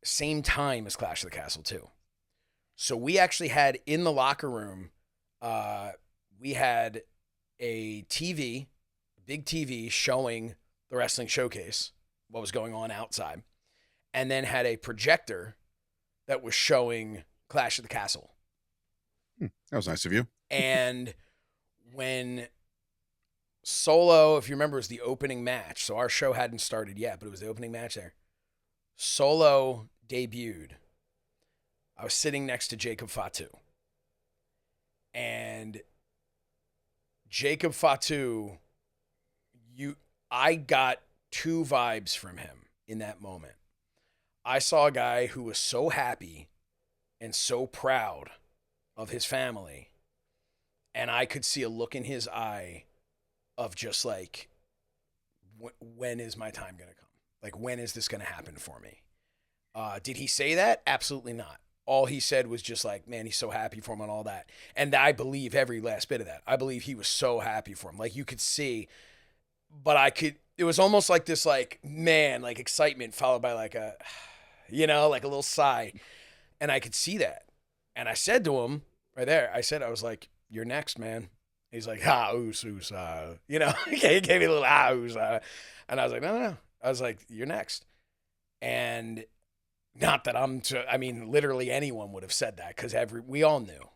Same time as Clash of the Castle, too. So we actually had in the locker room, we had a TV, big TV showing the Wrestling Showcase, what was going on outside, and then had a projector that was showing Clash of the Castle. That was nice of you. And when Solo, if you remember, was the opening match. So our show hadn't started yet, but it was the opening match there. Solo debuted. I was sitting next to Jacob Fatu. And Jacob Fatu, I got two vibes from him in that moment. I saw a guy who was so happy and so proud of his family, and I could see a look in his eye of just like, when is my time going to come? Like, when is this going to happen for me? Did he say that? Absolutely not. All he said was just like, man, he's so happy for him and all that. And I believe every last bit of that. I believe he was so happy for him. Like, you could see, but it was almost like this, like, man, like excitement followed by like a, like a little sigh. And I could see that. And I said to him right there, I was like, you're next, man. He's like, he gave me a little and I was like, no. I was like, you're next. And not that literally anyone would have said that, because we all knew,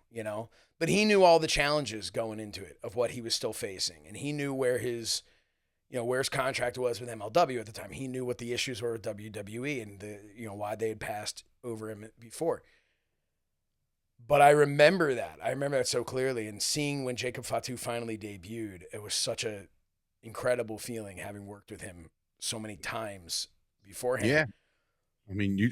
but he knew all the challenges going into it of what he was still facing. And he knew where his contract was with MLW at the time. He knew what the issues were with WWE and why they had passed over him before. But I remember that. So clearly. And seeing when Jacob Fatu finally debuted, it was such a incredible feeling, having worked with him so many times beforehand. Yeah. I mean, your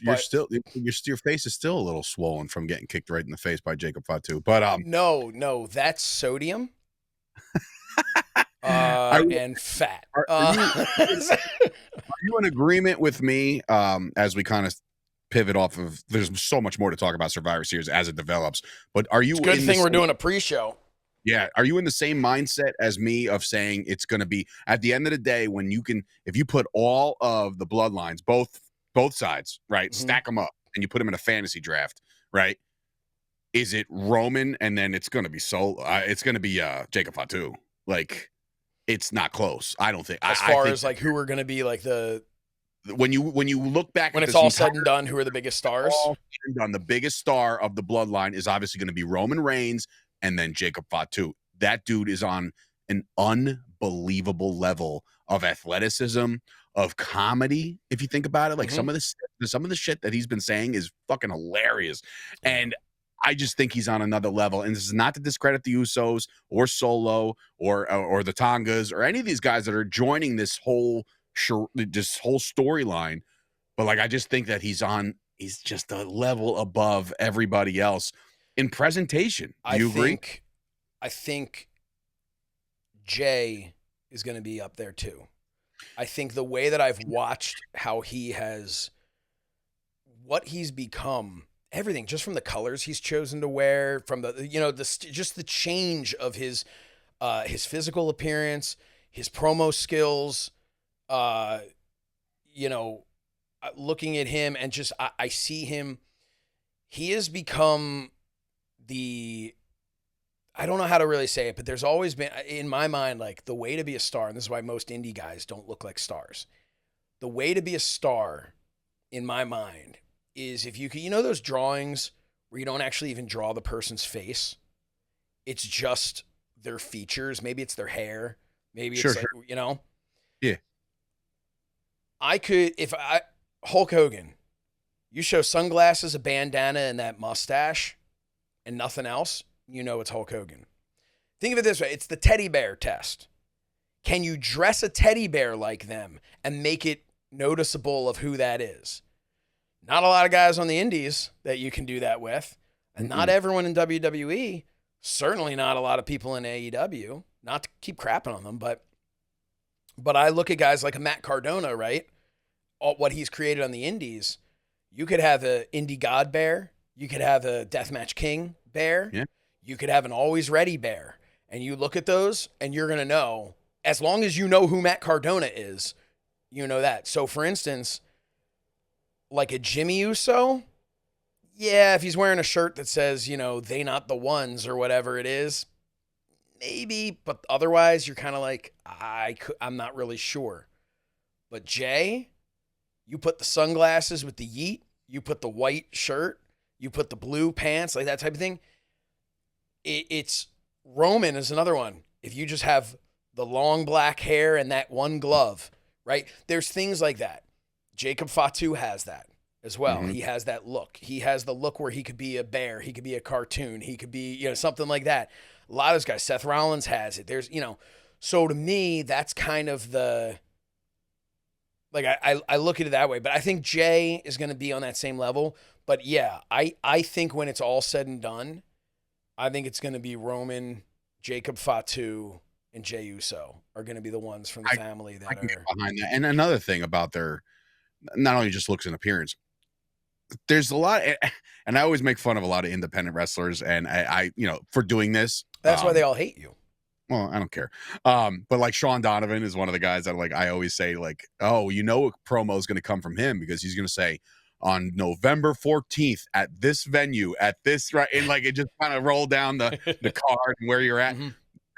face is still a little swollen from getting kicked right in the face by Jacob Fatu. But no, that's sodium. And fat. Are you in agreement with me as we kind of pivot off of, there's so much more to talk about Survivor Series as it develops, but are you, it's a good thing we're doing a pre-show. Yeah. Are you in the same mindset as me of saying it's going to be at the end of the day, when if you put all of the bloodlines, both sides, right, stack them up and you put them in a fantasy draft, right? Is it Roman and then it's going to be it's going to be Jacob Fatu? Like, it's not close. I don't think. As far as like who are going to be like when you look back, when it's all said and done, who are the biggest stars? The biggest star of the bloodline is obviously going to be Roman Reigns and then Jacob Fatu. That dude is on an unbelievable level of athleticism, of comedy. If you think about it, like some of the shit that he's been saying is fucking hilarious. And I just think he's on another level. And this is not to discredit the Usos or Solo or the Tongas or any of these guys that are joining this whole storyline. But like, I just think that he's just a level above everybody else in presentation. Do you agree? I think Jay is going to be up there too. I think the way that I've watched how what he's become, everything, just from the colors he's chosen to wear, from just the change of his physical appearance, his promo skills, looking at him and just I see him. He has become I don't know how to really say it, but there's always been, in my mind, like the way to be a star, and this is why most indie guys don't look like stars. The way to be a star, in my mind, is if you can, those drawings where you don't actually even draw the person's face. It's just their features. Maybe it's their hair. Maybe it's Yeah. Hulk Hogan, you show sunglasses, a bandana, and that mustache and nothing else, it's Hulk Hogan. Think of it this way. It's the teddy bear test. Can you dress a teddy bear like them and make it noticeable of who that is? Not a lot of guys on the indies that you can do that with. And not everyone in WWE. Certainly not a lot of people in AEW. Not to keep crapping on them, but I look at guys like a Matt Cardona, right? What he's created on the indies. You could have an indie god bear. You could have a deathmatch king bear. Yeah. You could have an always ready bear. And you look at those and you're going to know, as long as you know who Matt Cardona is, you know that. So for instance, like a Jimmy Uso, yeah, if he's wearing a shirt that says, they not the ones or whatever it is, maybe, but otherwise you're kind of like, I'm not really sure. But Jay, you put the sunglasses with the yeet, you put the white shirt, you put the blue pants, like that type of thing. It's Roman is another one. If you just have the long black hair and that one glove, right? There's things like that. Jacob Fatu has that as well. Mm-hmm. He has that look. He has the look where he could be a bear. He could be a cartoon. He could be, something like that. A lot of those guys, Seth Rollins has it. There's, so to me, that's kind of the, like, I look at it that way, but I think Jay is going to be on that same level. But yeah, I think when it's all said and done, I think it's going to be Roman, Jacob Fatu, and Jey Uso are going to be the ones from the family that can get behind that. And another thing about their, not only just looks and appearance, there's a lot, and I always make fun of a lot of independent wrestlers, and I for doing this. That's why they all hate you. Well, I don't care. But like Sean Donovan is one of the guys that I always say a promo is going to come from him because he's going to say, on November 14th at this venue, at this, right, and it just kind of roll down the card and where you're at. Mm-hmm.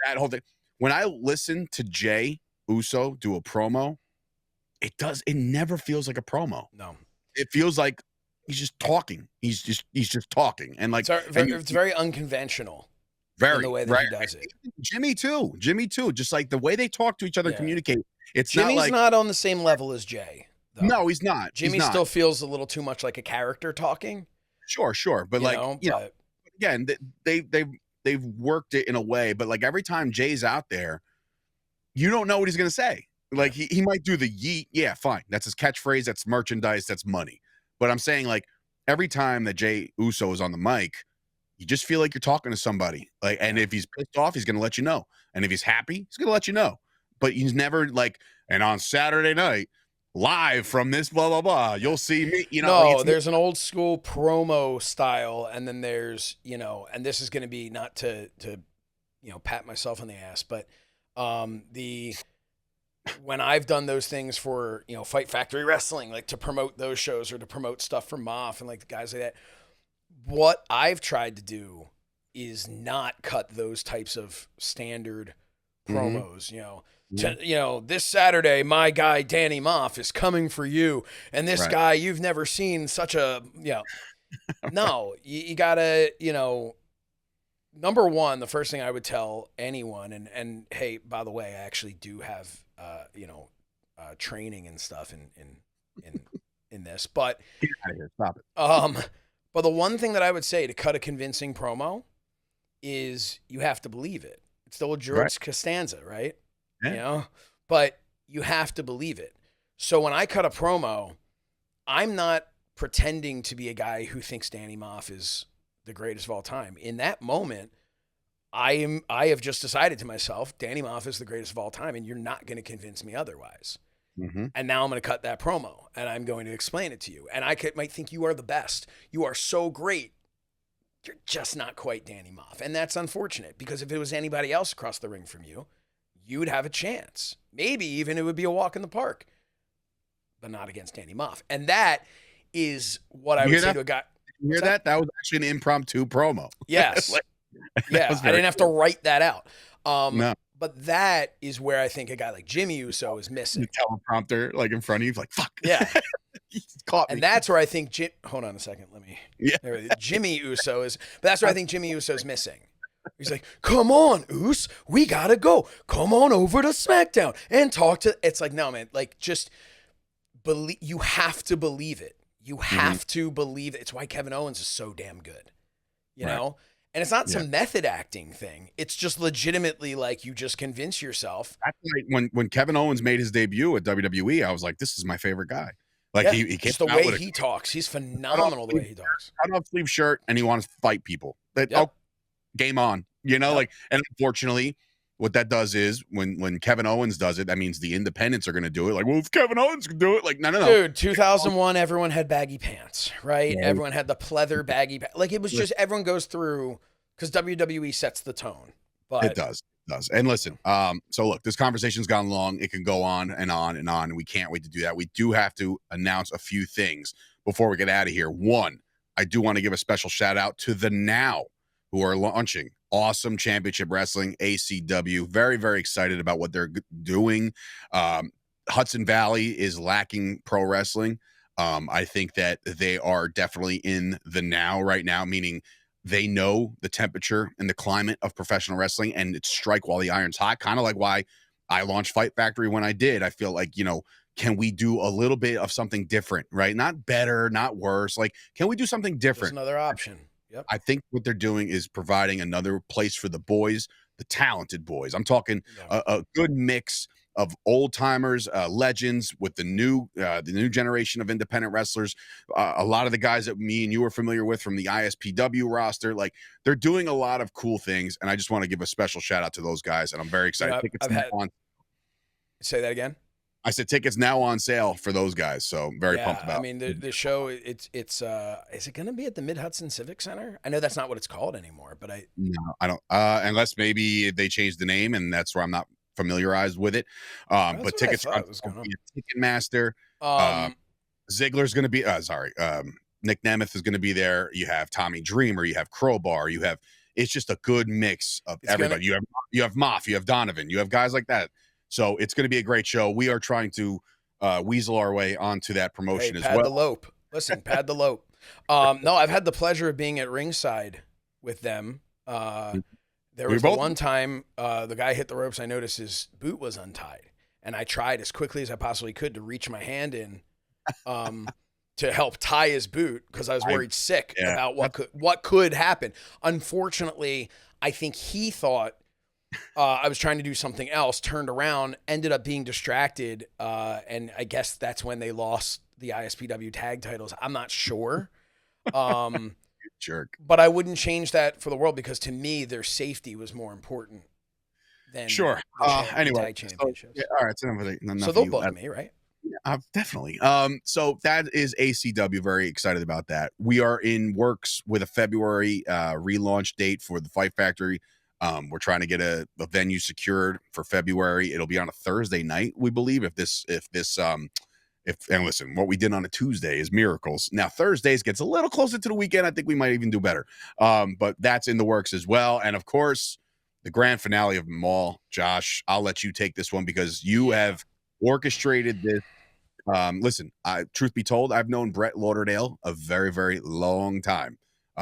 That whole thing. When I listen to Jey Uso do a promo, it never feels like a promo. No. It feels like he's just talking. He's just talking. And it's very unconventional. Very, in the way that he does it. Jimmy too. Just like the way they talk to each other and communicate. Jimmy's not on the same level as Jay. Though. No, he's not. Jimmy still feels a little too much like a character talking. Sure. But again, they've worked it in a way, but every time Jay's out there, you don't know what he's going to say. He might do the yeet. Yeah, fine. That's his catchphrase. That's merchandise. That's money. But I'm saying every time that Jey Uso is on the mic, you just feel like you're talking to somebody. And if he's pissed off, he's going to let you know. And if he's happy, he's going to let you know. But he's never and on Saturday night, live from this blah blah blah, you'll see me. No, there's an old school promo style, and then there's and this is going to be not to pat myself on the ass, but when I've done those things for Fight Factory Wrestling, to promote those shows or to promote stuff from Moff and the guys like that, what I've tried to do is not cut those types of standard promos. This Saturday, my guy Danny Moff is coming for you, and this guy you've never seen such a No, you gotta number one, the first thing I would tell anyone, and hey, by the way, I actually do have training and stuff in this, but get out of here, stop it. But the one thing that I would say to cut a convincing promo is you have to believe it. It's the old George Costanza, right? Yeah. But you have to believe it. So when I cut a promo, I'm not pretending to be a guy who thinks Danny Moff is the greatest of all time. In that moment, I have just decided to myself, Danny Moff is the greatest of all time, and you're not going to convince me otherwise. Mm-hmm. And now I'm going to cut that promo, and I'm going to explain it to you. And I might think you are the best. You are so great. You're just not quite Danny Moff. And that's unfortunate, because if it was anybody else across the ring from you, you'd have a chance. Maybe even it would be a walk in the park. but not against Danny Moff. And that is what I You would hear say that? to a guy. You hear that? That was actually an impromptu promo. Yes. Like, yeah. was I very didn't have to write that out. No. But that is where I think a guy like Jimmy Uso is missing. The teleprompter, like in front of you, like, fuck. Yeah. He caught me. And that's where I think hold on a second. Let me. Yeah. Jimmy Uso is, but that's where I think Jimmy Uso's missing. He's like, come on, Us, we gotta go. Come on over to SmackDown and talk to. It's like, no, man, like just believe. You have to believe it. You have to believe it. It's why Kevin Owens is so damn good, you know. And it's not some method acting thing. It's just legitimately like you just convince yourself. That's like when Kevin Owens made his debut at WWE, I was like, this is my favorite guy. Like he came just the out way with he talks. He's phenomenal the way he talks. cut off sleeve shirt and he wants to fight people. Oh, game on. You know, like, and unfortunately, what that does is when Kevin Owens does it, that means the independents are going to do it. Like, well, if Kevin Owens can do it, like, no. Dude, 2001, everyone had baggy pants, right? Yeah. Everyone had the pleather baggy like it was just everyone goes through because WWE sets the tone. But it does. And listen, so look, this conversation's gone long. It can go on and on and on, and we can't wait to do that. We do have to announce a few things before we get out of here. One, I do want to give a special shout out to the Now, who are launching Awesome Championship Wrestling, ACW. Very, very excited about what they're doing. Hudson Valley is lacking pro wrestling. I think that they are definitely in the now right now, meaning they know the temperature and the climate of professional wrestling, and it's strike while the iron's hot, kind of like why I launched Fight Factory when I did. I feel like, you know, can we do a little bit of something different, right? Not better, not worse. Like, can we do something different? There's another option. Yep. I think what they're doing is providing another place for the boys, the talented boys. I'm talking a good mix of old timers, legends with the new generation of independent wrestlers. A lot of the guys that me and you are familiar with from the ISPW roster, like they're doing a lot of cool things. And I just want to give a special shout out to those guys. And I'm very excited. Say that again. I said tickets now on sale for those guys, so I'm very pumped about. I mean, the show. It's is it going to be at the Mid Hudson Civic Center? I know that's not what it's called anymore, but I don't. Unless maybe they changed the name, and that's where I'm not familiarized with it. But tickets are going to be Ticketmaster. Ziggler's going to be. Nick Nemeth is going to be there. You have Tommy Dreamer. You have Crowbar. You have. It's just a good mix of everybody. You have Moff. You have Donovan. You have guys like that. So it's going to be a great show. We are trying to weasel our way onto that promotion as well. Pad the lope. Listen, pad the lope. No, I've had the pleasure of being at ringside with them. There was one time the guy hit the ropes. I noticed his boot was untied, and I tried as quickly as I possibly could to reach my hand in to help tie his boot because I was worried sick about what could happen. Unfortunately, I think he thought I was trying to do something else, turned around, ended up being distracted, and I guess that's when they lost the ISPW tag titles. I'm not sure. Jerk. But I wouldn't change that for the world because to me, their safety was more important than anyway. tag championships. All right, so they'll book me, right? Definitely. So that is ACW. Very excited about that. We are in works with a February relaunch date for the Fight Factory. We're trying to get a venue secured for February. It'll be on a Thursday night, we believe. And listen, what we did on a Tuesday is miracles. Now Thursdays gets a little closer to the weekend. I think we might even do better. But that's in the works as well. And of course, the grand finale of them all. Josh, I'll let you take this one because you have orchestrated this. Listen, truth be told, I've known Brett Lauderdale a very, very long time.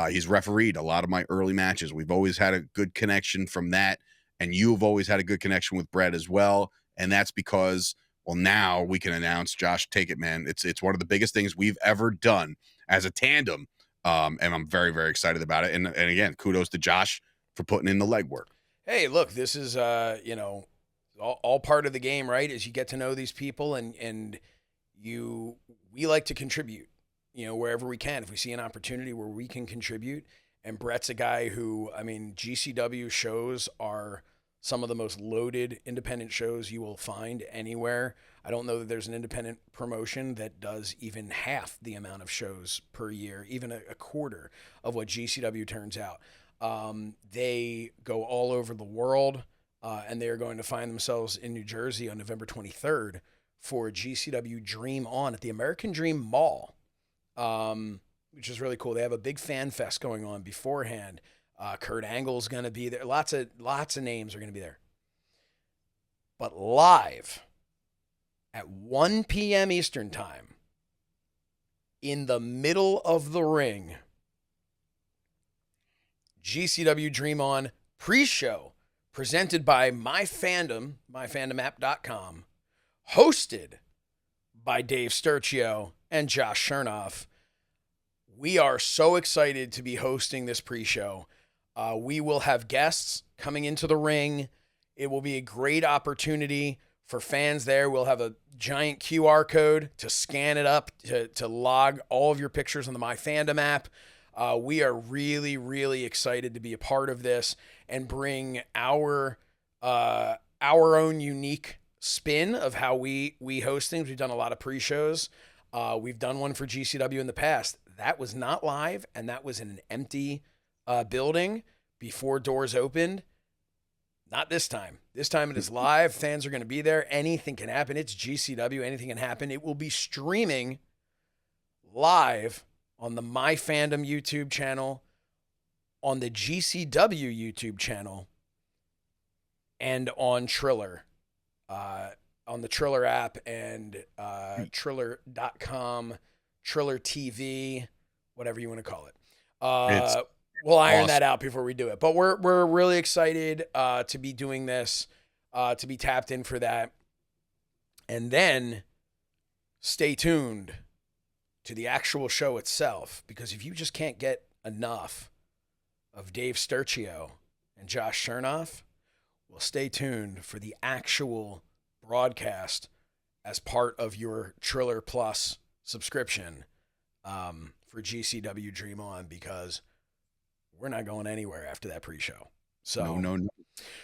He's refereed a lot of my early matches. We've always had a good connection from that. And you've always had a good connection with Brett as well. And that's because, well, now we can announce, Josh, take it, man. It's one of the biggest things we've ever done as a tandem. And I'm very, very excited about it. And again, kudos to Josh for putting in the legwork. Hey, look, this is, all part of the game, right? As you get to know these people and we like to contribute. Wherever we can, if we see an opportunity where we can contribute. And Brett's a guy who, I mean, GCW shows are some of the most loaded independent shows you will find anywhere. I don't know that there's an independent promotion that does even half the amount of shows per year, even a quarter of what GCW turns out. They go all over the world, and they are going to find themselves in New Jersey on November 23rd for GCW Dream On at the American Dream Mall, which is really cool. They have a big fan fest going on beforehand. Kurt Angle's going to be there. Lots of names are going to be there. But live at 1 p.m. Eastern Time, in the middle of the ring, GCW Dream On pre-show presented by MyFandom, MyFandomApp.com, hosted by Dave Sturchio and Josh Shernoff. We are so excited to be hosting this pre-show. We will have guests coming into the ring. It will be a great opportunity for fans there. We'll have a giant QR code to scan it up, to log all of your pictures on the MyFandom app. We are really, really excited to be a part of this and bring our own unique spin of how we host things. We've done a lot of pre-shows. We've done one for GCW in the past. That was not live, and that was in an empty building before doors opened. Not this time. This time it is live. Fans are going to be there. Anything can happen. It's GCW. Anything can happen. It will be streaming live on the MyFandom YouTube channel, on the GCW YouTube channel, and on Triller, on the Triller app and Triller.com, Triller TV, whatever you want to call it. We'll iron that out before we do it. But we're really excited to be doing this, to be tapped in for that. And then stay tuned to the actual show itself, because if you just can't get enough of Dave Sturchio and Josh Shernoff, well, stay tuned for the actual broadcast as part of your Triller Plus subscription for GCW Dream On, because we're not going anywhere after that pre-show. So No.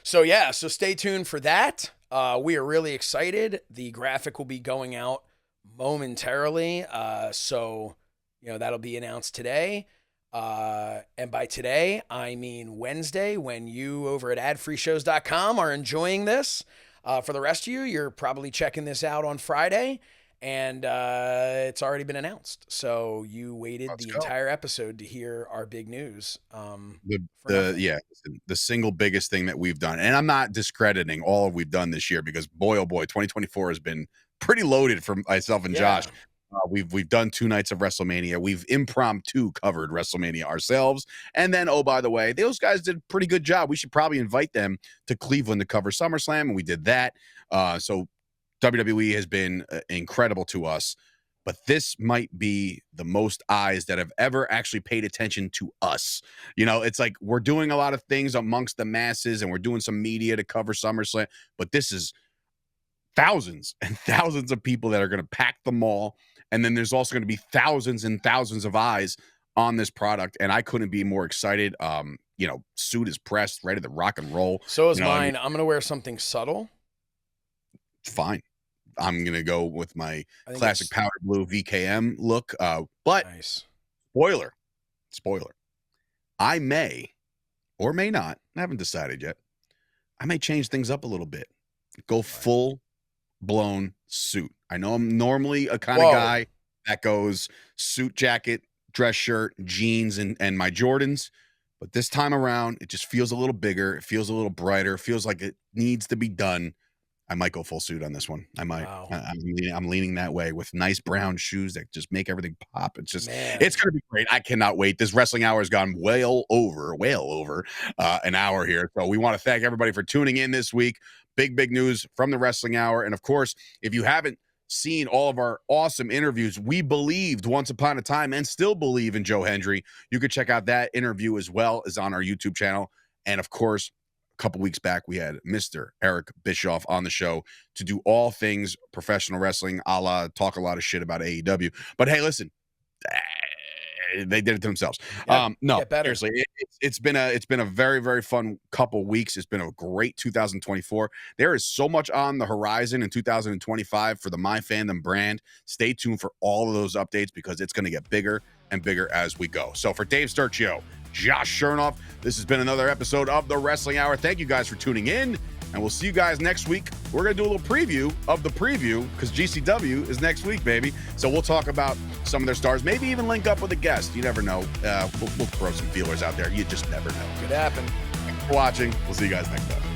So yeah, so stay tuned for that. We are really excited. The graphic will be going out momentarily. So, that'll be announced today. And by today, I mean Wednesday, when you over at adfreeshows.com are enjoying this. For the rest of you, you're probably checking this out on Friday, and it's already been announced. So you waited entire episode to hear our big news. The single biggest thing that we've done, and I'm not discrediting all we've done this year, because boy, oh boy, 2024 has been pretty loaded for myself and Josh. We've done 2 nights of WrestleMania. We've impromptu covered WrestleMania ourselves. And then, oh, by the way, those guys did a pretty good job. We should probably invite them to Cleveland to cover SummerSlam, and we did that. So WWE has been incredible to us. But this might be the most eyes that have ever actually paid attention to us. It's like we're doing a lot of things amongst the masses, and we're doing some media to cover SummerSlam. But this is thousands and thousands of people that are going to pack the mall. And then there's also going to be thousands and thousands of eyes on this product. And I couldn't be more excited. Suit is pressed, ready to rock and roll. So is mine. I'm going to wear something subtle. Fine. I'm going to go with my classic powder blue VKM look. But nice. Spoiler. I may or may not, I haven't decided yet, I may change things up a little bit. Go full blown suit. I know I'm normally a kind of guy that goes suit jacket, dress shirt, jeans, and my Jordans. But this time around, it just feels a little bigger. It feels a little brighter. It feels like it needs to be done. I might go full suit on this one. I might. Wow. I'm leaning that way, with nice brown shoes that just make everything pop. It's just, it's going to be great. I cannot wait. This wrestling hour has gone well over an hour here. So we want to thank everybody for tuning in this week. Big news from the wrestling hour. And of course, if you haven't seen all of our awesome interviews, we believed once upon a time and still believe in Joe Hendry, you could check out that interview as well as on our YouTube channel. And of course, a couple weeks back, we had Mr. Eric Bischoff on the show to do all things professional wrestling, talk a lot of shit about AEW. But hey, listen, they did it to themselves. No, seriously, it's been a very, very fun couple weeks. It's been a great 2024. There is so much on the horizon in 2025 for the MyFandom brand. Stay tuned for all of those updates, because it's going to get bigger and bigger as we go. So for Dave Sturchio, Josh Shernoff, this has been another episode of The Wrestling Hour. Thank you guys for tuning in, and and we'll see you guys next week. We're going to do a little preview of the preview because GCW is next week, baby. So we'll talk about some of their stars, maybe even link up with a guest. You never know. We'll throw some feelers out there. You just never know. Could happen. Thanks for watching. We'll see you guys next time.